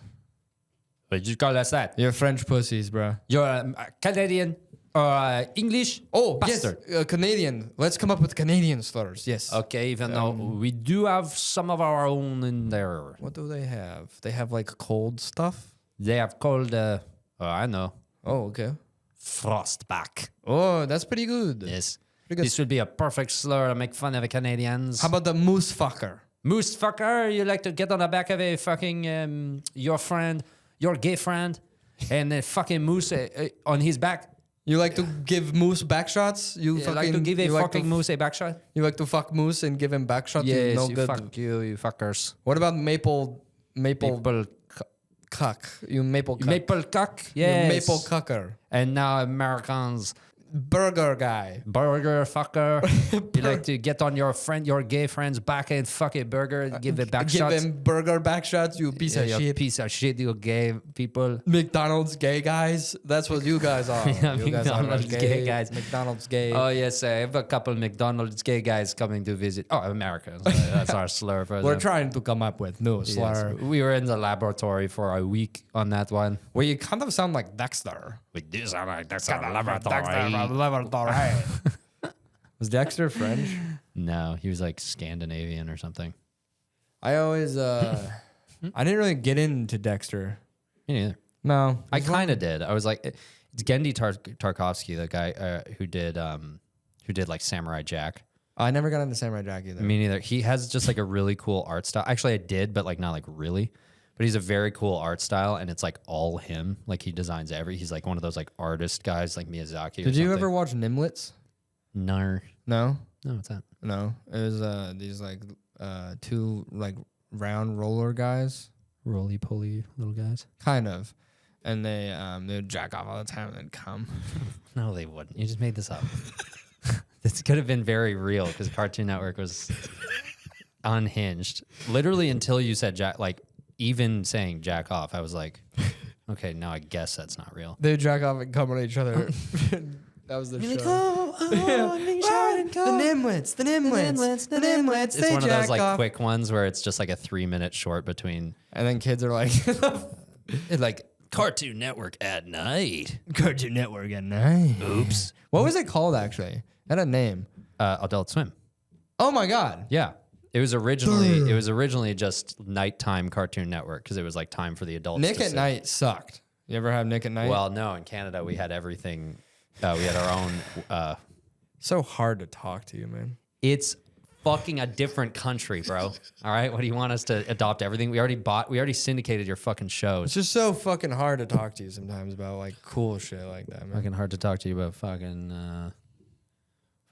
What did you call us that? You're French pussies, bro. You're Canadian or English? Oh, bastard. yes, Canadian. Let's come up with Canadian slurs. Yes. Okay, even though we do have some of our own in there. What do they have? They have like cold stuff. They have called, I know, Oh, okay. frostback. Oh, that's pretty good. Yes. Pretty good. This would be a perfect slur to make fun of the Canadians. How about the moose fucker? Moose fucker, you like to get on the back of a fucking, your gay friend, and a fucking moose on his back. You like to give moose back shots? You You like to give a you fucking moose a back shot? You like to fuck moose and give him back shots? Yes, no you good. fuck you fuckers. What about maple cuck? You maple cuck. Maple cock, You yes. maple cucker. And now Americans, Burger guy. burger fucker. You like to get on your gay friend's back and fuck a burger and give it back Give shots. him burger back shots, you piece of You shit. piece of shit, you gay people. McDonald's gay guys. That's what you guys are. Yeah, You guys are McDonald's gay guys. McDonald's gay. Oh yes, I have a couple McDonald's gay guys coming to visit. Oh, Americans. That's our slur for We're them. trying to come up with new Yes. slur. We were in the laboratory for a week on that one. Well, you kind of sound like Dexter. We do sound like that's our Laboratory. Was Dexter French? No, he was like Scandinavian or something. I always, I didn't really get into Dexter. Me neither. No. I kind of did. I was like, it's Gendy Tarkovsky, the guy who did like Samurai Jack. I never got into Samurai Jack either. Me neither. He has just like a really cool art style. Actually, I did, but like not like really. But he's a very cool art style, and it's like all him. Like he designs he's like one of those like artist guys, like Miyazaki. Did you ever watch Nimlets? No. No. No, what's that? No. It was these like two like round roller guys, Roly poly little guys. kind of, and they would jack off all the time and then come. No, they wouldn't. You just made this up. This could have been very real because Cartoon Network was unhinged. Literally until you said jack, like even saying jack off, I was like, okay, now I guess that's not real. They would jack off and come on each other. That was the show. I'm being shot and The Nimlets, the Nimlets, the Nimlets. It's They one of jack those like off. quick ones where it's just like a 3-minute short between And then kids are like, like Cartoon Network at night. Cartoon Network at night. Oops. What was it called actually? It had a name. Adult Swim. Oh my God. Yeah. It was originally just nighttime Cartoon Network because it was like time for the adults. Nick to at see. Night sucked. You ever have Nick at Night? Well, no, in Canada we had everything. We had our own. So hard to talk to you, man. It's fucking a different country, bro. All right, what do you want us to adopt everything? We already syndicated your fucking It's shows. just so fucking hard to talk to you sometimes about like cool shit like that, man. Fucking hard to talk to you about fucking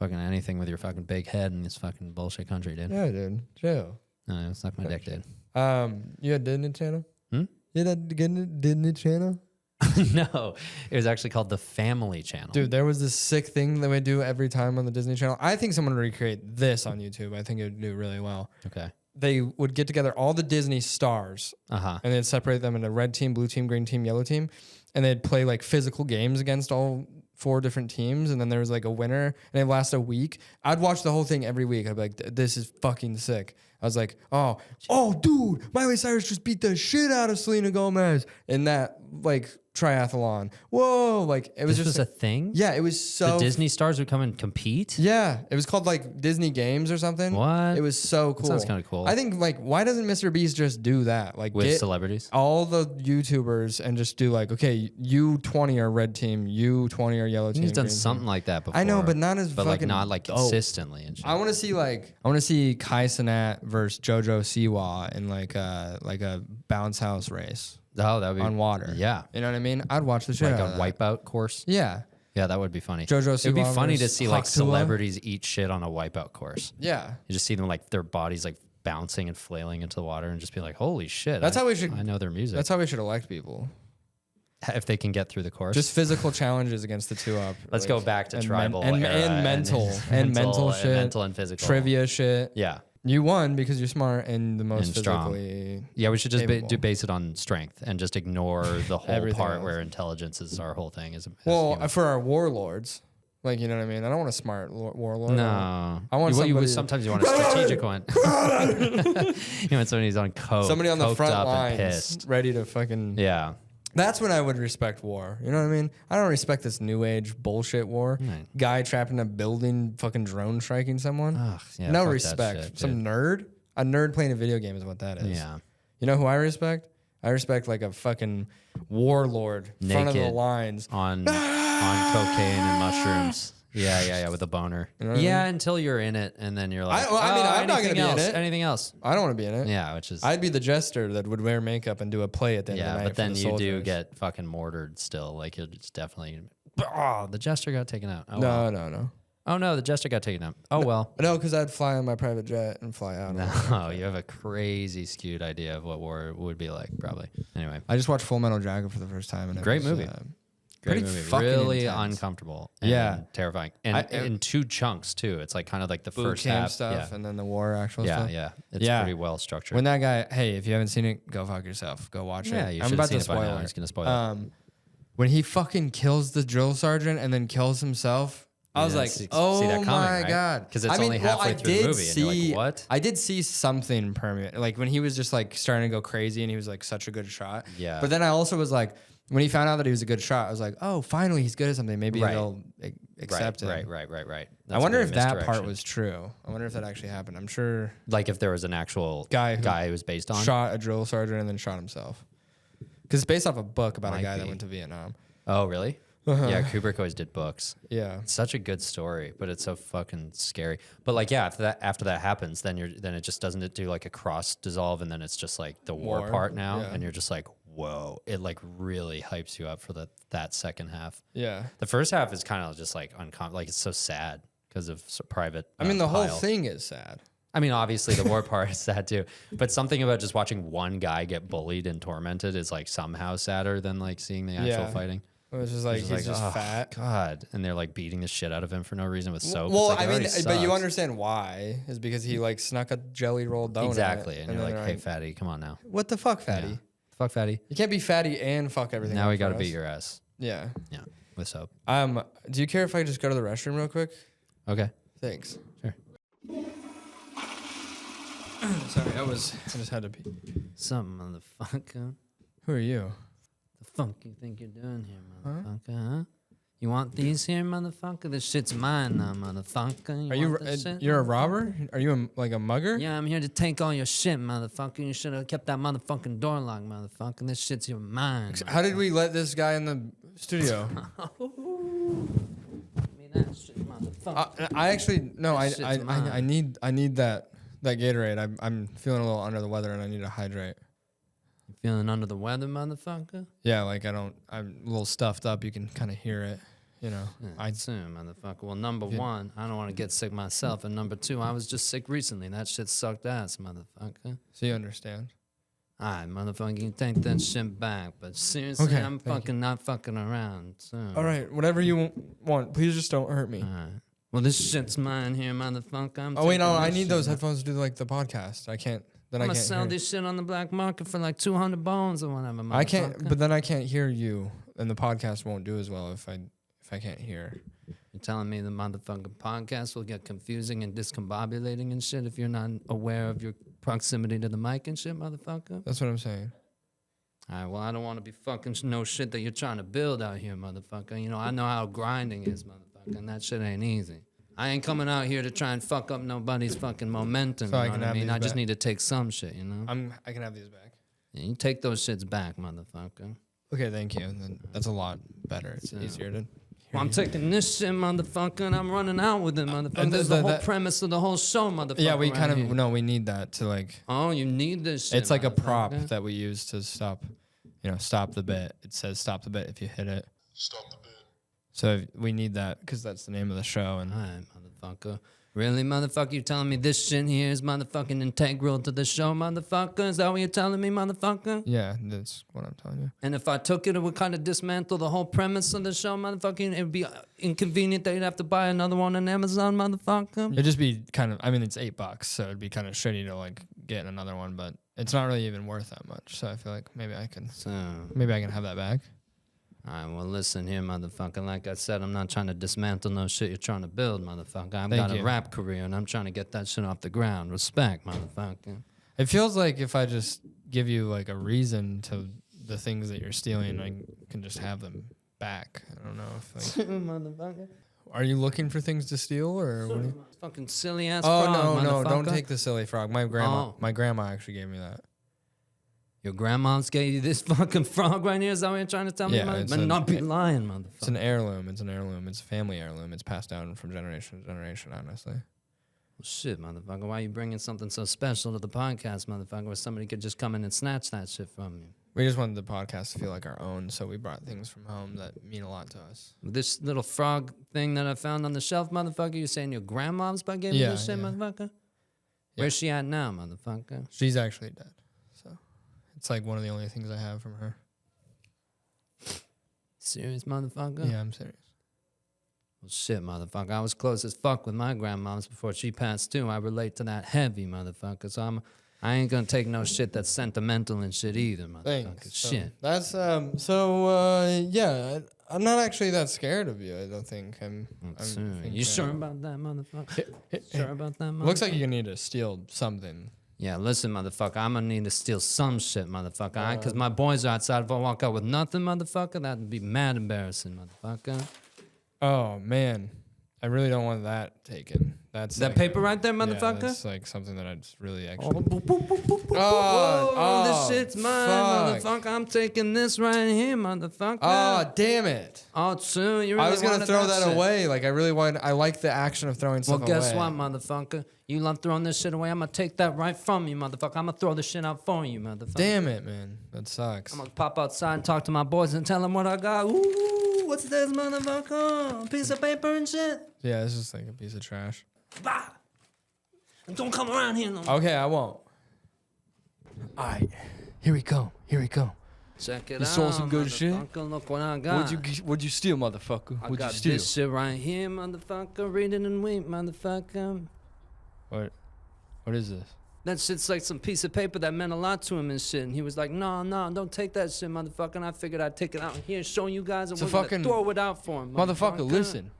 anything with your fucking big head in this fucking bullshit country, dude. Yeah, dude. Chill. No, it's not my dick, dude. You had Disney Channel? Hmm? You had Disney Channel? No, it was actually called the Family Channel. Dude, there was this sick thing that we do every time on the Disney Channel. I think someone would recreate this on YouTube. I think it would do really well. Okay. they would get together all the Disney stars and they'd separate them into red team, blue team, green team, yellow team. And they'd play like physical games against all 4 different teams. And then there was like a winner and it lasted a week. I'd watch the whole thing every week. I'd be like, this is fucking sick. I was like, oh, dude, Miley Cyrus just beat the shit out of Selena Gomez in that like triathlon. Whoa. Like it was this just was a thing. Yeah. It was so the Disney stars would come and compete. Yeah. It was called like Disney Games or something. What? It was so cool. That sounds kind of cool. I think like, why doesn't Mr. Beast just do that? Like with get celebrities? all the YouTubers and just do like, okay, you 20 are red team, you 20 are yellow team. He's done green something team. like that before. I know, but not as like fucking not like dope. consistently and shit. I want to see Kai Cenat versus JoJo Siwa in like a bounce house race Oh, that would be on water. Yeah. You know what I mean? I'd watch the shit Like out a of that. wipeout course. Yeah. Yeah, that would be funny. JoJo It would be Siwa funny to versus see like Hakuwa. celebrities eat shit on a wipeout course. Yeah. You just see them like their bodies like bouncing and flailing into the water and just be like, holy shit. That's how we should. I know their music. That's how we should elect people. If they can get through the course. Just physical challenges against the 2-up. Let's go back to tribal and era mental and mental shit, mental and physical trivia shit. Yeah. You won because you're smart and the most And strong. physically. Yeah, we should just capable. base it on strength and just ignore the whole Everything part else. where intelligence is our whole thing. Well, human. for our warlords, like, you know what I mean? I don't want a smart warlord. No. I want somebody. Sometimes you want a strategic one. You want somebody who's on coke. Somebody on the coked front up and lines, pissed. ready to fucking. Yeah. That's when I would respect war. You know what I mean? I don't respect this new age bullshit war. Right. Guy trapped in a building, fucking drone striking someone. Ugh, yeah, no fuck that respect. shit, Some nerd. A nerd playing a video game is what that is. Yeah. You know who I respect? I respect like a fucking warlord, front of the Naked. lines. On cocaine and mushrooms. Yeah, with a boner. You know what I Yeah, until you're in it, and then you're like, I mean, I'm not gonna be in else, it. Anything else? I don't want to be in it. Yeah, which is I'd be the jester that would wear makeup and do a play at the end of the yeah, night. but for then the you do soldiers. get fucking mortared still. Like it's definitely. Oh, the jester got taken out. Oh, No, well. no. Oh no, the jester got taken out. Oh well. No, because I'd fly on my private jet and fly out. No, you have a crazy skewed idea of what war would be like, probably. Anyway, I just watched Full Metal Jacket for the first time. And it Great was, movie. pretty great movie. fucking Really intense. uncomfortable. And Yeah. terrifying. And in 2 chunks too. It's like kind of like the boot first camp half stuff Yeah, and then the war actual stuff. yeah. It's Yeah. pretty well structured. When that guy, hey, if you haven't seen it, go fuck yourself. Go watch Yeah, it. you I'm should've about seen to it by now. spoil He's it. gonna spoil it. When he fucking kills the drill sergeant and then kills himself, I was Yeah, like, see that oh coming, my right? God. 'Cause it's only halfway through the movie and you're like, what? I did see something permanent. Like when he was just like starting to go crazy and he was like such a good shot. Yeah. But then I also was like, when he found out that he was a good shot, I was like, oh, finally he's good at something. Maybe Right. they'll accept him. Right. I That's wonder a if that part misdirection. was true. I wonder if that actually happened. I'm sure like if there was an actual guy who was based on. shot a drill sergeant and then shot himself. Because it's based off a book about Might a guy that be. went to Vietnam. Oh, really? Yeah, Kubrick always did books. Yeah. It's such a good story, but it's so fucking scary. But like, yeah, after that happens, then it just doesn't it do like a cross dissolve, and then it's just like the war War, part now, yeah. and you're just like, whoa! It like really hypes you up for that second half. Yeah. The first half is kind of just like like it's so sad because of private. I mean, the whole Pyle. thing is sad. I mean, obviously the war part is sad too, but something about just watching one guy get bullied and tormented is like somehow sadder than like seeing the actual Yeah. fighting. It was just like, he's just oh, fat. God, and they're like beating the shit out of him for no reason with soap. Well, It's like, I it mean, already but you sucks. understand why is because he like snuck a jelly roll donut. Exactly, and you're then like, they're hey, fatty, come on now. what the fuck, fatty? Yeah. Fuck fatty. You can't be fatty and fuck everything. Now up we for got to us. beat your ass. Yeah. Yeah, with soap. Do you care if I just go to the restroom real quick? Okay. Thanks. Sure. Sorry, I just had to pee. Something, motherfucker. Who are you? The fuck you think you're doing here, motherfucker? Huh? You want these here, motherfucker? This shit's mine now, motherfucker. Are you? want this shit, You're a motherfucker? robber? Are you like a mugger? Yeah, I'm here to take all your shit, motherfucker. You should have kept that motherfucking door locked, motherfucker. This shit's your mine. How did we let this guy in the studio? I mean, that shit, motherfucker. I actually no. That shit's mine. I need that Gatorade. I'm feeling a little under the weather and I need to hydrate. You feeling under the weather, motherfucker? Yeah, like I'm a little stuffed up. You can kind of hear it, you know. Yeah, I assume, motherfucker. Well, number one, I don't want to get sick myself, and number two, I was just sick recently. And that shit sucked ass, motherfucker. so you understand. All right, motherfucker, you take that shit back, but seriously, Okay, I'm thank fucking not fucking around. So. All right, whatever you want. Please just don't hurt me. All right. Well, this shit's mine here, motherfucker. Oh wait, no, I need those headphones to do like the podcast. I can't. Then I'm I gonna can't sell hear. this shit on the black market for like 200 bones or whatever. I can't, but then I can't hear you, and the podcast won't do as well if I can't hear. You're telling me the motherfucking podcast will get confusing and discombobulating and shit if you're not aware of your proximity to the mic and shit, motherfucker? That's what I'm saying. All right, well, I don't want to be fucking no shit that you're trying to build out here, motherfucker. You know, I know how grinding is, motherfucker, and that shit ain't easy. I ain't coming out here to try and fuck up nobody's fucking momentum. So you know what I mean? I just need to take some shit, you know? I can have these back. Yeah, you take those shits back, motherfucker. Okay, thank you. Then that's a lot better. It's easier to. Well, I'm taking this shit, motherfucker, and I'm running out with it, motherfucker. That's the whole premise of the whole show, motherfucker. Yeah, we kind of here. no, we need that to like. Oh, you need this shit. It's like a prop that we use to stop, stop the bit. It says stop the bit if you hit it. Stop the bit. So we need that because that's the name of the show. And all right, motherfucker. Really, motherfucker? You telling me this shit here is motherfucking integral to the show, motherfucker? Is that what you're telling me, motherfucker? Yeah, that's what I'm telling you. And if I took it, it would kind of dismantle the whole premise of the show, motherfucker. It would be inconvenient that you'd have to buy another one on Amazon, motherfucker. It'd just be kind of. I mean, it's $8, so it'd be kind of shitty to like get another one, but it's not really even worth that much. So I feel like maybe I can have that back. All right, well, listen here, motherfucker. Like I said, I'm not trying to dismantle no shit you're trying to build, motherfucker. I've got a rap career, and I'm trying to get that shit off the ground. Respect, motherfucker. It feels like if I just give you like a reason to the things that you're stealing, I can just have them back. I don't know if like. Motherfucker. Are you looking for things to steal or what? Fucking silly ass. Oh frog, no, don't take the silly frog. My grandma actually gave me that. Your grandma's gave you this fucking frog right here? Is that what you're trying to tell me? But not be lying, motherfucker. It's an heirloom. It's a family heirloom. It's passed down from generation to generation, honestly. Well, shit, motherfucker. Why are you bringing something so special to the podcast, motherfucker, where somebody could just come in and snatch that shit from you? We just wanted the podcast to feel like our own, so we brought things from home that mean a lot to us. This little frog thing that I found on the shelf, motherfucker, you're saying your grandma's gave you this shit, motherfucker? Yeah. Where's she at now, motherfucker? She's actually dead. It's like one of the only things I have from her. Serious, motherfucker? Yeah, I'm serious. Well, shit, motherfucker. I was close as fuck with my grandmoms before she passed too. I relate to that heavy, motherfucker. So I ain't gonna take no shit that's sentimental and shit either, motherfucker. Thanks. Shit. That's yeah. I'm not actually that scared of you. I don't think. You sure about that, motherfucker? Sure about that, motherfucker? Looks like you're gonna need to steal something. Yeah, listen, motherfucker, I'm gonna need to steal some shit, motherfucker. Because my boys are outside. If I walk out with nothing, motherfucker, that'd be mad embarrassing, motherfucker. Oh, man. I really don't want that taken. That's that like paper right there, motherfucker? Yeah, that's like something that I just really actually... This shit's mine, motherfucker. I'm taking this right here, motherfucker. Oh, damn it. Oh, too. You really I was going to throw that away. Like, I like the action of throwing stuff away. Well, guess what, motherfucker? You love throwing this shit away. I'm going to take that right from you, motherfucker. I'm going to throw this shit out for you, motherfucker. Damn it, man. That sucks. I'm going to pop outside and talk to my boys and tell them what I got. Ooh, what's this, motherfucker? A piece of paper and shit? Yeah, it's just like a piece of trash. Bah! And don't come around here no more. Okay, I won't. All right. Here we go. Check it out. You stole some good shit? Look what I got. What'd you steal, motherfucker? I got this shit right here, motherfucker. Read it and weep, motherfucker. What is this? That shit's like some piece of paper that meant a lot to him and shit. And he was like, no, don't take that shit, motherfucker. And I figured I'd take it out here and show you guys and we're gonna throw it out for him. Motherfucker, listen.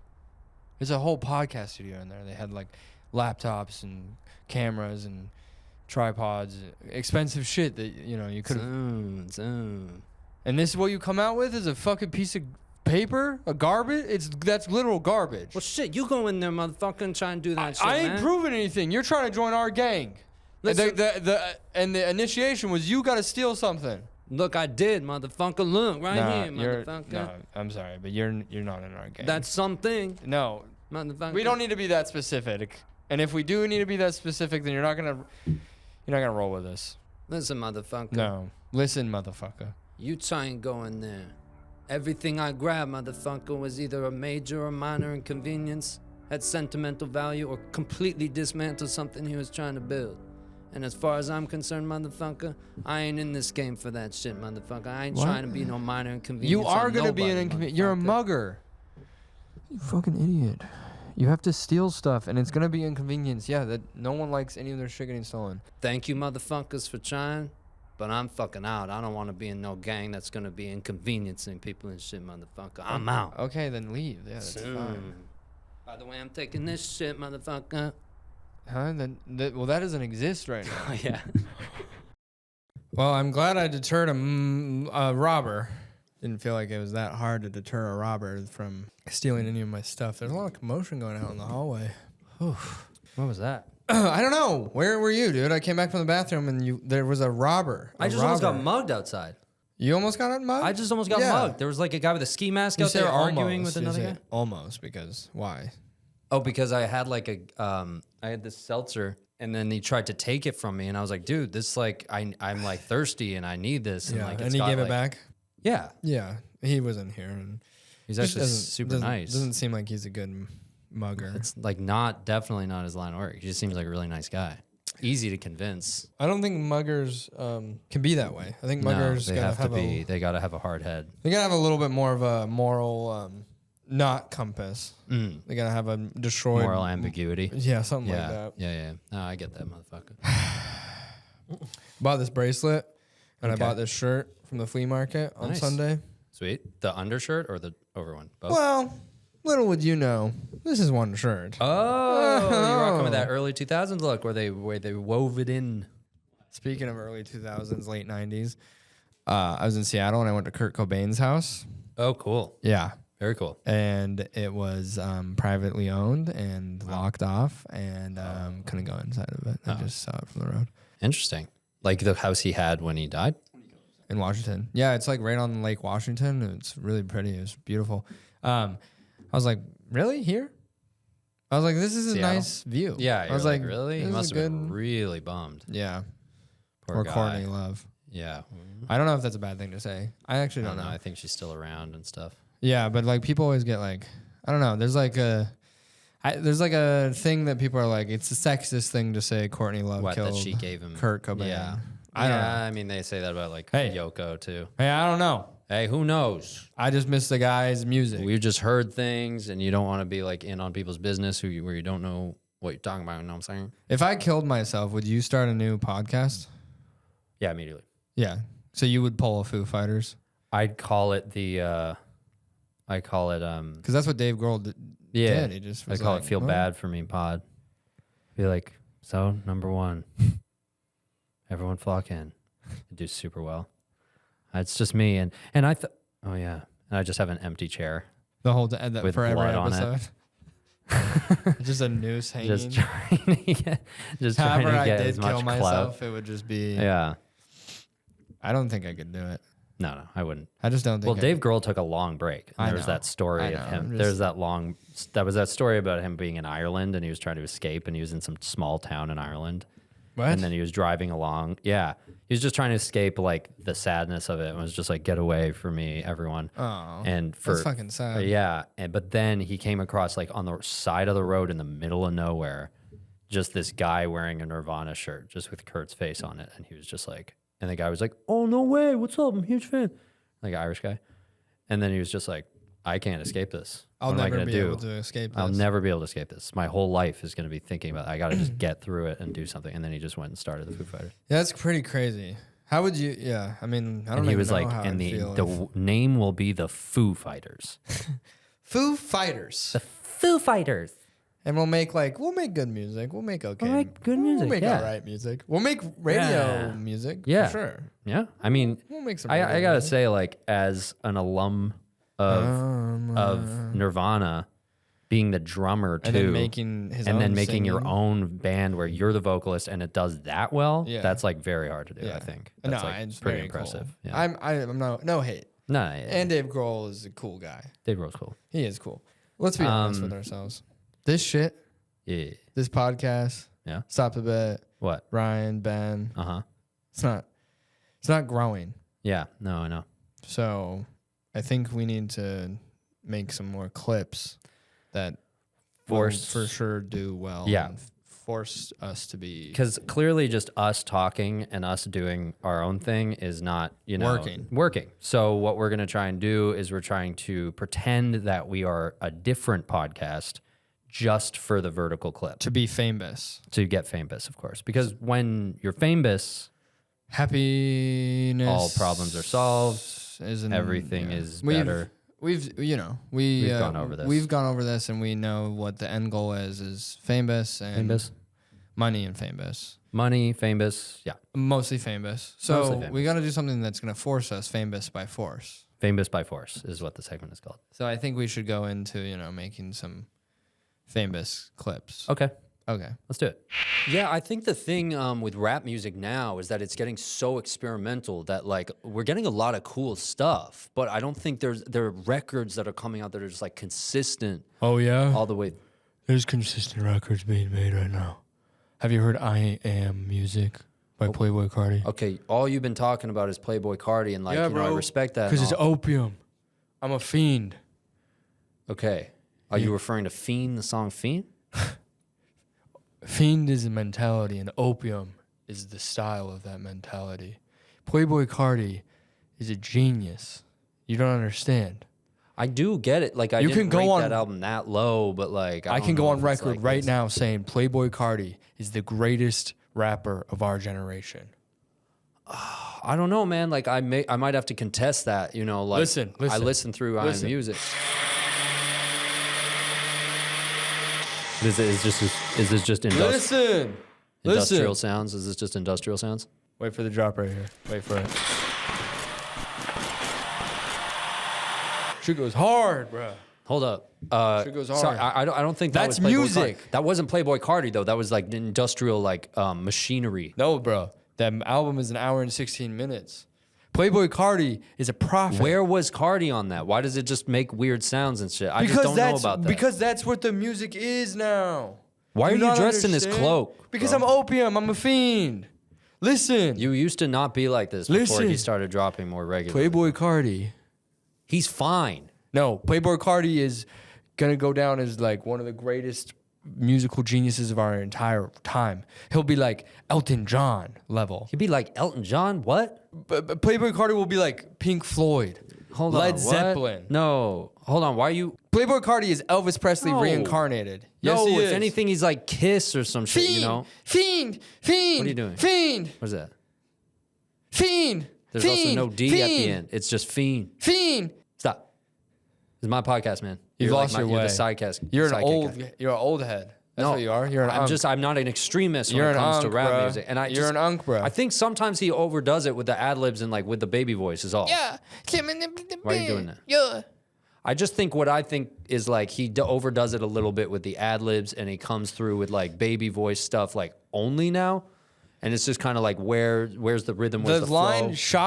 There's a whole podcast studio in there. They had like laptops and cameras and tripods, expensive shit that, you could have. And this is what you come out with is a fucking piece of paper? A garbage? That's literal garbage. Well, shit, you go in there, motherfucker, and try and do that shit, I ain't proving anything. You're trying to join our gang. Listen, and the initiation was you got to steal something. Look, I did, motherfucker. Look, here, motherfucker. No, I'm sorry, but you're not in our gang. That's something. No. Motherfucker. We don't need to be that specific. And if we do need to be that specific, then you're not gonna roll with us. Listen, motherfucker. No. Listen, motherfucker. You try and go in there. Everything I grabbed, motherfucker, was either a major or minor inconvenience, had sentimental value, or completely dismantled something he was trying to build. And as far as I'm concerned, motherfucker, I ain't in this game for that shit, motherfucker. I ain't trying to be no minor inconvenience. You are gonna be an inconvenience. You're a mugger. You fucking idiot. You have to steal stuff, and it's gonna be inconvenience. Yeah, that no one likes any of their shit getting stolen. Thank you, motherfuckers, for trying, but I'm fucking out. I don't want to be in no gang that's gonna be inconveniencing people and shit, motherfucker. I'm out. Okay, then leave. Yeah, that's fine. By the way, I'm taking this shit, motherfucker. Huh? Well, that doesn't exist right now. Yeah. Well, I'm glad I deterred a robber. Didn't feel like it was that hard to deter a robber from stealing any of my stuff. There's a lot of commotion going out in the hallway. What was that? I don't know. Where were you, dude? I came back from the bathroom and there was a robber. I just almost got mugged outside. You almost got mugged? I just almost got mugged. There was like a guy with a ski mask out there arguing with another guy. Almost, because why? Oh, because I had like I had this seltzer, and then he tried to take it from me, and I was like, dude, this like I'm like thirsty and I need this. Yeah, and, like, and he gave it back? Yeah. Yeah, he wasn't here. And he's actually super nice. Doesn't seem like he's a good mugger. It's like definitely not his line of work. He just seems like a really nice guy. Easy to convince. I don't think muggers can be that way. I think muggers they gotta have a hard head. They gotta have a little bit more of a moral not compass. They gotta have a destroyed moral ambiguity. Yeah, something like that. Yeah. No, I get that, motherfucker. Bought this bracelet and I bought this shirt from the flea market on Sunday. Sweet. The undershirt or the over one? Both? Well, little would you know, this is one shirt. Oh, you're rocking with that early 2000s look where they wove it in. Speaking of early 2000s, late 90s, I was in Seattle and I went to Kurt Cobain's house. Oh, cool. Yeah. Very cool. And it was privately owned and locked off, and couldn't go inside of it. I just saw it from the road. Interesting. Like the house he had when he died? In Washington. Yeah, it's like right on Lake Washington. It's really pretty. It's beautiful. I was like, really? Here? I was like, this is a nice view. Yeah. I was like, really? He must have been really bummed. Yeah. Poor guy. Courtney Love. Yeah. I don't know if that's a bad thing to say. I actually don't know. I think she's still around and stuff. Yeah, but like people always get like, I don't know. There's like a thing that people are like, it's a sexist thing to say Courtney Love killed that she gave him Kurt Cobain. Yeah. I don't know. I mean, they say that about like Yoko too. Hey, I don't know. Hey, who knows? I just miss the guy's music. We've just heard things, and you don't want to be like in on people's business where you don't know what you're talking about. You know what I'm saying? If I killed myself, would you start a new podcast? Yeah, immediately. Yeah. So you would pull a Foo Fighters? I'd call it because that's what Dave Grohl did. He just was I call it Feel Bad For Me pod. Be like, so number one, everyone flock in. I do super well. It's just me and I and I just have an empty chair the whole with for every blood on episode. Just a noose hanging. Just trying to get as much kill myself, clout. It would just be. Yeah. I don't think I could do it. No, I wouldn't. I just don't think. Well, Dave Grohl took a long break. And there was that story of him. There's that story about him being in Ireland and he was trying to escape and he was in some small town in Ireland. What? And then he was driving along. Yeah. He was just trying to escape like the sadness of it. It was just like, get away from me, everyone. Oh, and that's fucking sad. Yeah. But then he came across like on the side of the road in the middle of nowhere, just this guy wearing a Nirvana shirt just with Kurt's face on it. And he was just like, and the guy was like, oh, no way. What's up? I'm a huge fan. Like an Irish guy. And then he was just like, I can't escape this. I'll never be able to escape this. I'll never be able to escape this. My whole life is going to be thinking about it. I got to just get through it and do something. And then he just went and started the Foo Fighters. Yeah, that's pretty crazy. How would you? Yeah, I mean, I don't know. He was like, and the name will be the Foo Fighters. Foo Fighters. The Foo Fighters. And we'll make good music. We'll make okay. We'll make good music. We'll make all right music. We'll make radio music. Yeah, for sure. Yeah, I mean, we'll make some. I gotta say, like, as an alum of Nirvana, being the drummer too, and then making your own band where you're the vocalist and it does that well. Yeah. That's like very hard to do. I think. That's it's pretty very impressive. Cool. Yeah. I'm no hate. No, and Dave Grohl is a cool guy. Dave Grohl's cool. He is cool. Let's be honest with ourselves. This shit. Yeah. This podcast. Yeah. Stop a bit. What? Ryan, Ben. It's not growing. Yeah. No, I know. So I think we need to make some more clips that for sure do well. Yeah. And force us to be. Because clearly just us talking and us doing our own thing is not, working. So what we're going to try and do is we're trying to pretend that we are a different podcast just for the vertical clip. To be famous. To get famous, of course. Because when you're famous, happiness, all problems are solved. Everything is better. We've gone over this. We've gone over this, and we know what the end goal is famous and money and famous. Money, famous, yeah. Mostly famous. So we got to do something that's going to force us famous by force. Famous by force is what the segment is called. So I think we should go into, making some famous clips. Okay. Okay. Let's do it. Yeah, I think the thing with rap music now is that it's getting so experimental that like we're getting a lot of cool stuff, but I don't think there are records that are coming out that are just like consistent. Oh yeah? All the way. There's consistent records being made right now. Have you heard I Am Music by Playboi Carti? Okay, all you've been talking about is Playboi Carti, and like, I respect that. Because it's opium. I'm a fiend. Okay. Are you referring to Fiend, the song Fiend? Fiend is a mentality, and opium is the style of that mentality. Playboi Carti is a genius. You don't understand. I do get it. Like, I didn't rate that album that low, but like... I can go on record right now saying Playboi Carti is the greatest rapper of our generation. I don't know, man. Like, I might have to contest that, like... Listen. I listen through I Am Music. Is this just industrial sounds? Is this just industrial sounds? Wait for the drop right here. Wait for it. Shit goes hard, bro. Hold up. Shit goes hard. Sorry, I don't think that's was music. That wasn't Playboi Carti though. That was like industrial machinery. No, bro. That album is an hour and 16 minutes. Playboi Carti is a prophet. Where was Carti on that? Why does it just make weird sounds and shit? I just don't know about that. Because that's what the music is now. Why are you dressed in this cloak? Because I'm opium. I'm a fiend. Listen. You used to not be like this before he started dropping more regularly. Playboi Carti. He's fine. No, Playboi Carti is going to go down as like one of the greatest musical geniuses of our entire time. He'll be like Elton John level. He'll be like Elton John? What? But Playboi Carti will be like Pink Floyd. Hold on. Led Zeppelin. No. Hold on. Why are you... Playboi Carti is Elvis Presley reincarnated. Yes, he is. If anything, he's like Kiss or some shit, Fiend! What are you doing? Fiend! What is that? Fiend! There's also no D at the end. It's just Fiend. Fiend! Stop. This is my podcast, man. You've lost your way. You're the sidecast. You're an old head. That's what you are. You're an unk. I'm not an extremist when it comes to rap music. And you're an unk, bro. I think sometimes he overdoes it with the ad-libs and like with the baby voice is all. Yeah. Why are you doing that? Yeah. I just think what I think is like he overdoes it a little bit with the ad-libs and he comes through with like baby voice stuff like only now. And it's just kind of like where's the rhythm, where's the line, flow?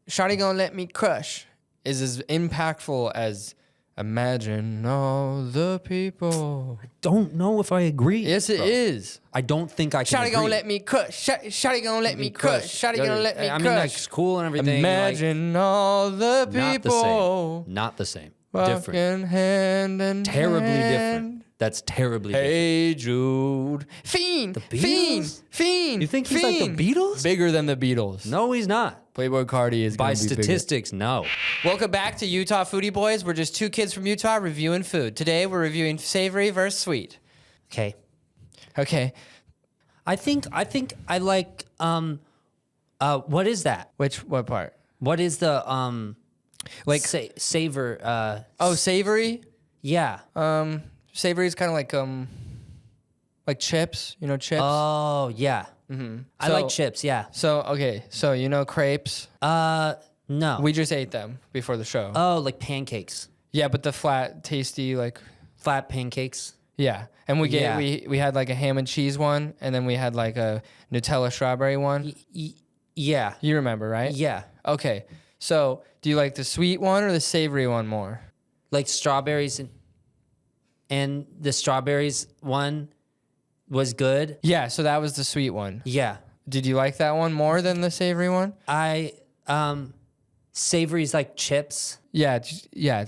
Shawty gonna let me crush is as impactful as imagine all the people. I don't know if I agree. Yes, it is. I don't think I can Shawty gonna let me crush. Shawty gonna let me crush. Shawty gonna let me crush. I mean, that's cool and everything. Imagine all the people. Not the same. Different. Hand in terribly hand. Different. That's terribly different. Hey Jude. Fiend. The Beatles? Fiend. You think he's like the Beatles? Bigger than the Beatles. No, he's not. Playboi Carti is by statistics, no. Welcome back to Utah Foodie Boys. We're just two kids from Utah reviewing food. Today we're reviewing savory versus sweet. Okay. I think I like what is that? What part? What is the like savor savory? Yeah. Savory is kind of like chips, chips? Oh, yeah. Mm-hmm. I like chips, yeah. So crepes? No. We just ate them before the show. Oh, like pancakes. Yeah, but the flat, tasty, like... Flat pancakes? Yeah. And we had like a ham and cheese one, and then we had like a Nutella strawberry one. Yeah. You remember, right? Yeah. Okay. So, do you like the sweet one or the savory one more? Like strawberries and the strawberries one was good. Yeah, so that was the sweet one. Yeah. Did you like that one more than the savory one? Savory's like chips. Yeah,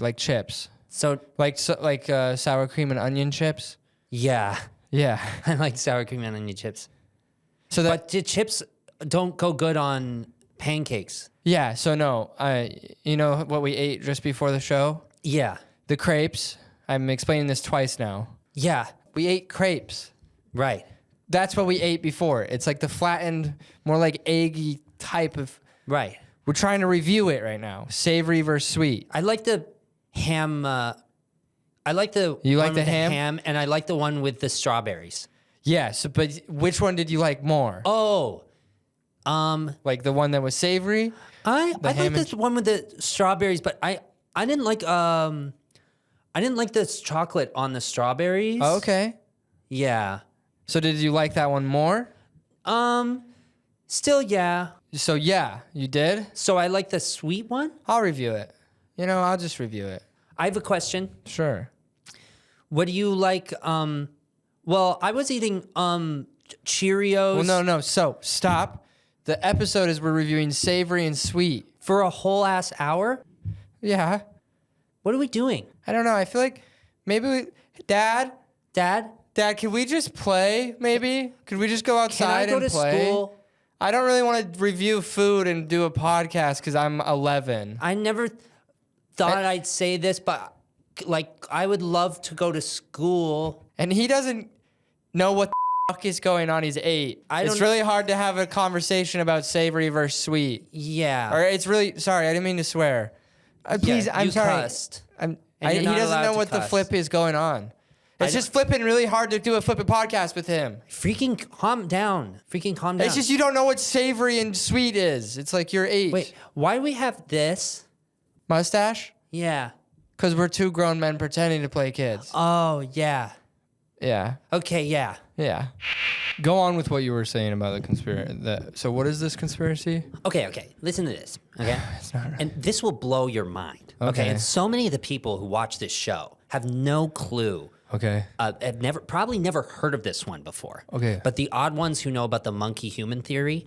like chips. So sour cream and onion chips. Yeah. Yeah. I like sour cream and onion chips. But the chips don't go good on pancakes. Yeah. So no, you know what we ate just before the show? Yeah. The crepes. I'm explaining this twice now. Yeah. We ate crepes. Right. That's what we ate before. It's like the flattened, more like eggy type of. Right. We're trying to review it right now. Savory versus sweet. I like the ham. I like the You like one the with ham? and I like the one with the strawberries. Yes, but which one did you like more? Oh, Like the one that was savory? I like ham this one with the strawberries, but I didn't like this chocolate on the strawberries. Oh, okay. Yeah. So did you like that one more? Still, yeah. So yeah, you did? So I like the sweet one. I'll review it. I'll just review it. I have a question. Sure. What do you like? Well, I was eating Cheerios. Well, no. So stop. The episode is we're reviewing savory and sweet. For a whole ass hour. Yeah. What are we doing? I don't know. I feel like maybe Dad, Dad, can we just play? Maybe could we just go can I outside go and to play? school? I don't really want to review food and do a podcast because I'm 11. I never thought I'd say this, but like I would love to go to school. And he doesn't know what the fuck is going on. He's 8. It's really hard to have a conversation about savory versus sweet. Yeah. Or it's really sorry. I didn't mean to swear. Please, Yeah, I'm you sorry. cussed. He you're not doesn't allowed know to what the cuss. flip is going on. It's just flipping really hard to do a flipping podcast with him. Freaking calm down. Freaking calm down. It's just you don't know what savory and sweet is. It's like you're 8. Wait, why do we have this? Mustache? Yeah. Because we're 2 grown men pretending to play kids. Oh, yeah. Yeah. Okay, yeah. Yeah. Go on with what you were saying about the conspiracy. So what is this conspiracy? Okay. Listen to this. Okay. It's not right. And this will blow your mind. Okay. And so many of the people who watch this show have no clue. Okay. Have probably never heard of this one before. Okay. But the odd ones who know about the monkey human theory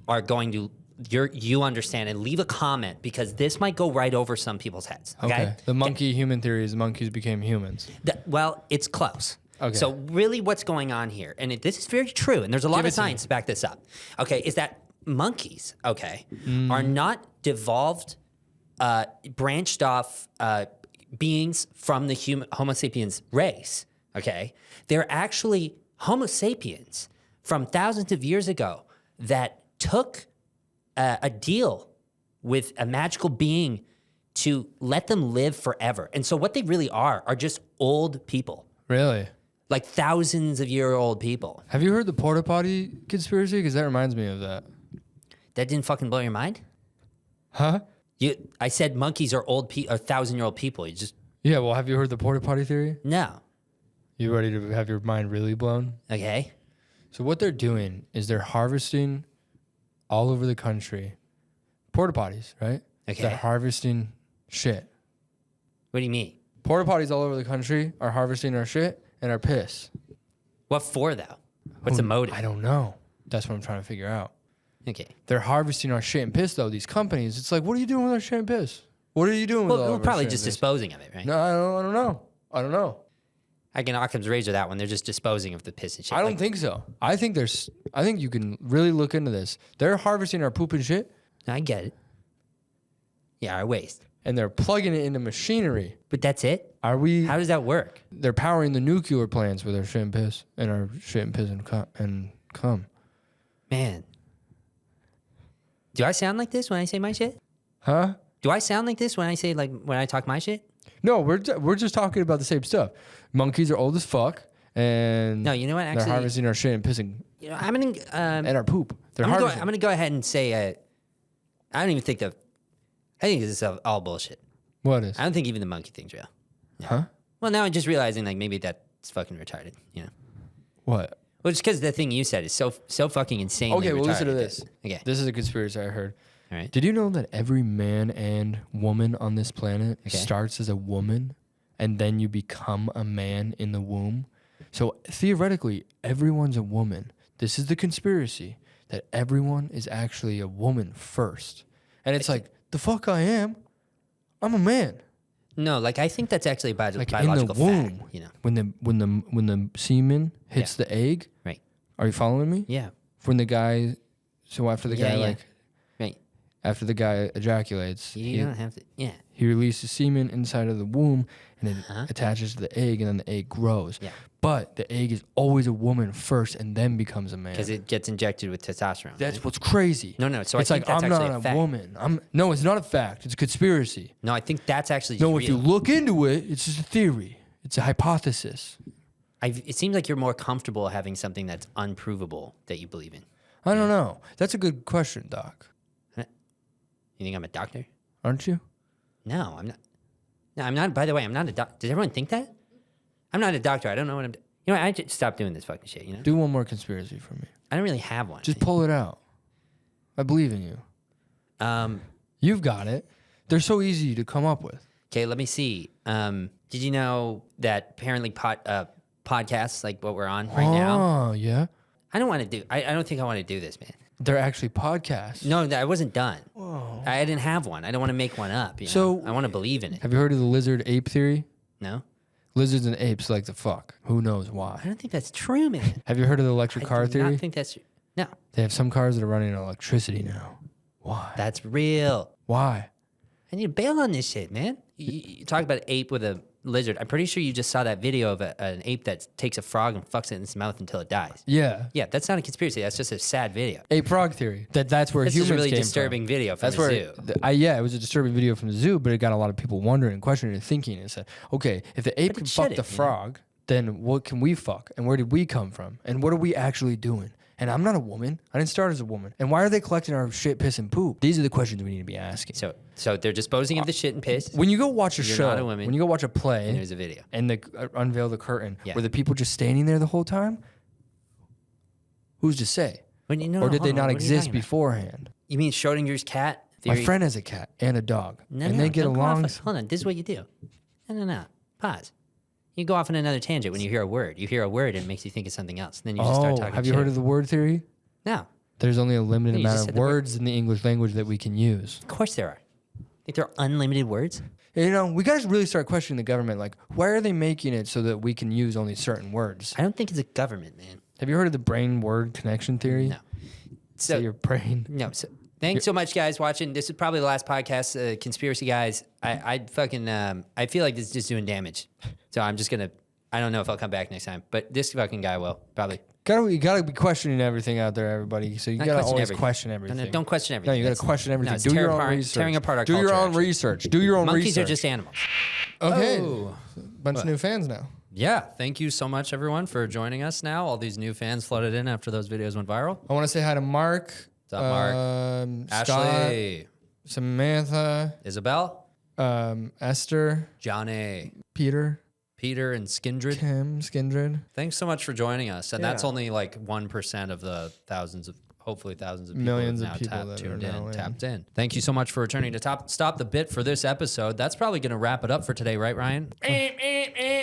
are going to you understand and leave a comment because this might go right over some people's heads. Okay. The monkey human theory is the monkeys became humans. Well, it's close. Okay. So really what's going on here, and this is very true, and there's a lot of science to back this up, okay, is that monkeys, okay, are not devolved, branched off beings from the Homo sapiens race, okay? They're actually Homo sapiens from thousands of years ago that took a deal with a magical being to let them live forever. And so what they really are just old people. Really? Like thousands of year old people. Have you heard the porta potty conspiracy? Because that reminds me of that. That didn't fucking blow your mind? Huh? I said monkeys are old 1,000-year-old people. You just Yeah, well, have you heard the porta potty theory? no. You ready to have your mind really blown? Okay. So what they're doing is they're harvesting all over the country porta potties, right? Okay. They're harvesting shit. What do you mean? Porta potties all over the country are harvesting our shit and our piss. What for though? What's the motive? I don't know. That's what I'm trying to figure out. Okay. They're harvesting our shit and piss, though, these companies. It's like, what are you doing with our shit and piss? What are you doing with all Well, of we're our probably shit just and piss? disposing of it, right? No, I don't know. I don't know. I can Occam's razor that one. They're just disposing of the piss and shit. I don't think so. I think you can really look into this. They're harvesting our poop and shit, I get it. Yeah, our waste. and they're plugging it into machinery. But that's it? Are we? How does that work? They're powering the nuclear plants with our shit and piss, and our shit and piss and cum. Man. Do I sound like this when I say my shit? Huh? Do I sound like this when I say when I talk my shit? No, we're just talking about the same stuff. Monkeys are old as fuck, and No, you know what? they're Actually, harvesting our shit and pissing you know, I'm gonna and our poop. They're I'm harvesting. gonna go ahead and say I don't even think I think this is all bullshit. What is? I don't think even the monkey thing's real. Huh? Well, now I'm just realizing maybe that's fucking retarded. You know. What? Well, just because the thing you said is so fucking insane. Okay, well, listen to this. Okay. This is a conspiracy I heard. All right. Did you know that every man and woman on this planet Okay. starts as a woman and then you become a man in the womb? So theoretically, everyone's a woman. This is the conspiracy that everyone is actually a woman first. And it's like, the fuck I am? I'm a man. No, I think that's actually a Like in the biological womb, fact. You know. when the semen hits the egg. Right. Are you following me? Yeah. When the guy, so after the guy Right. after the guy ejaculates, You don't have to. Yeah. he releases semen inside of the womb, and it attaches to the egg, and then the egg grows. Yeah. But the egg is always a woman first, and then becomes a man. Because it gets injected with testosterone. That's right? what's crazy. No. So it's I think like that's I'm actually not a fact. woman. No, it's not a fact. It's a conspiracy. No, I think that's actually No, real. if you look into it, it's just a theory. It's a hypothesis. It seems like you're more comfortable having something that's unprovable that you believe in. I don't know. That's a good question, Doc. You think I'm a doctor? Aren't you? No, I'm not. No, I'm not. By the way, I'm not a doctor. Did everyone think that? I'm not a doctor. I don't know what I'm doing. You know what? I just stop doing this fucking shit, you know? Do one more conspiracy for me. I don't really have one. Just pull it out. I believe in you. You've got it. They're so easy to come up with. Okay, let me see. Did you know that apparently podcasts like what we're on right now? Oh, yeah. I don't want to do. I don't think I want to do this, man. They're actually podcasts. No, I wasn't done. Whoa. I didn't have one. I don't want to make one up. You know? So- I want to believe in it. Have you heard of the lizard ape theory? No, Lizards and apes like to fuck. Who knows why? I don't think that's true, man. Have you heard of the electric car I do theory? not think that's true. No, They have some cars that are running on electricity now. Why? that's real. Why? I need to bail on this shit, man. You talk about ape with a lizard. I'm pretty sure you just saw that video of an ape that takes a frog and fucks it in its mouth until it dies. Yeah. Yeah, that's not a conspiracy. That's just a sad video. Ape frog theory. That's where That's humans just a really came disturbing from. video from That's the where zoo. Yeah, it was a disturbing video from the zoo, but it got a lot of people wondering and questioning and thinking and said, okay, if the ape But it can fuck the shouldn't, you know? frog, then what can we fuck? And where did we come from? And what are we actually doing? And I'm not a woman. I didn't start as a woman. And why are they collecting our shit, piss, and poop? These are the questions we need to be asking. So they're disposing of the shit and piss. When you go watch a You're show, not a woman. when you go watch a And play, there's a video. and they unveil the curtain, Yeah. were the people just standing there the whole time? Who's to say? When you know, Or did hold they on, not what are you exist talking about? beforehand? You mean Schrodinger's cat theory? My friend has a cat and a dog, No, and no, they get don't go off along. on- hold on, this is what you do. No. Pause. You go off on another tangent when you hear a word. You hear a word and it makes you think of something else. And then you just start talking have you shit. heard of the word theory? No. There's only a limited You just amount said of the word. words in the English language that we can use. Of course there are. Think there are unlimited words? You know, we gotta really start questioning the government. Like, why are they making it so that we can use only certain words? I don't think it's a government, man. Have you heard of the brain-word connection theory? No. So your brain. No. So, thanks so much, guys, watching. This is probably the last podcast. Conspiracy guys. I fucking I feel like this is just doing damage. So I'm just gonna. I don't know if I'll come back next time, but this fucking guy will probably. You gotta be questioning everything out there, everybody. So you Not gotta question always everything. question No, everything. don't question No, everything. you gotta That's- question everything. No, it's Do your tearing own apart- research. tearing apart our Do your culture, own actually. research. Do your own Monkeys research. are just animals. Okay. Oh. Bunch of new fans now. Yeah, thank you so much, everyone, for joining us now. All these new fans flooded in after those videos went viral. I want to say hi to Mark. What's up, Mark? Scott, Ashley, Samantha, Isabel, Esther, Johnny, Peter, and Skindred. Kim, Skindred. Thanks so much for joining us. And that's Yeah. only like 1% of the hopefully thousands of people Millions who of have people now that tuned are now in, in. tapped in. Thank you so much for returning to Stop the Bit for this episode. That's probably going to wrap it up for today, right, Ryan?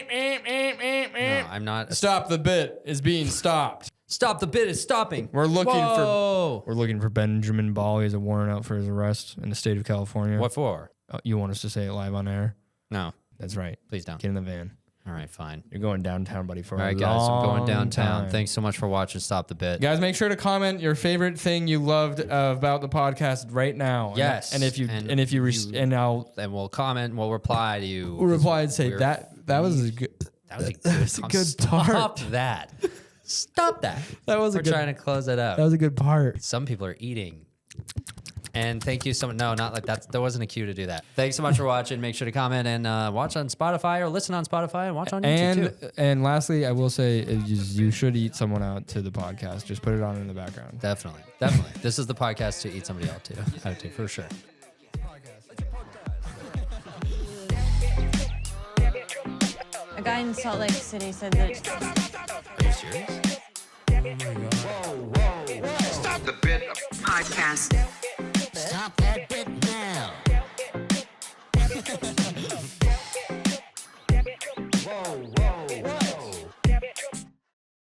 No, I'm not. Stop the bit is being stopped. Stop the Bit is stopping. We're looking Whoa. We're looking for Benjamin Ball. He has a warrant out for his arrest in the state of California. What for? You want us to say it live on air? No, That's right. please don't. Get in the van. All right, fine. You're going downtown, buddy, for All a right, guys, I'm going long downtown. time. Thanks so much for watching Stop the Bit. Guys, make sure to comment your favorite thing you loved about the podcast right now. Yes, and if you and and if you, and I'll Then we'll comment and we'll reply to you. reply and say We're- that was a good. That was a good, That's a good part. Stop that. Stop that. That was a We're good. trying to close it up. That was a good part. Some people are eating. And thank you so much. No, not like that. There wasn't a cue to do that. Thanks so much for watching. Make sure to comment and watch on Spotify or listen on Spotify and watch on YouTube too. And lastly, I will say you should eat someone out to the podcast. Just put it on in the background. Definitely. This is the podcast to eat somebody out to for sure. A guy in Salt Lake City said that Are you serious? Stop the bit. Podcast. Stop that bit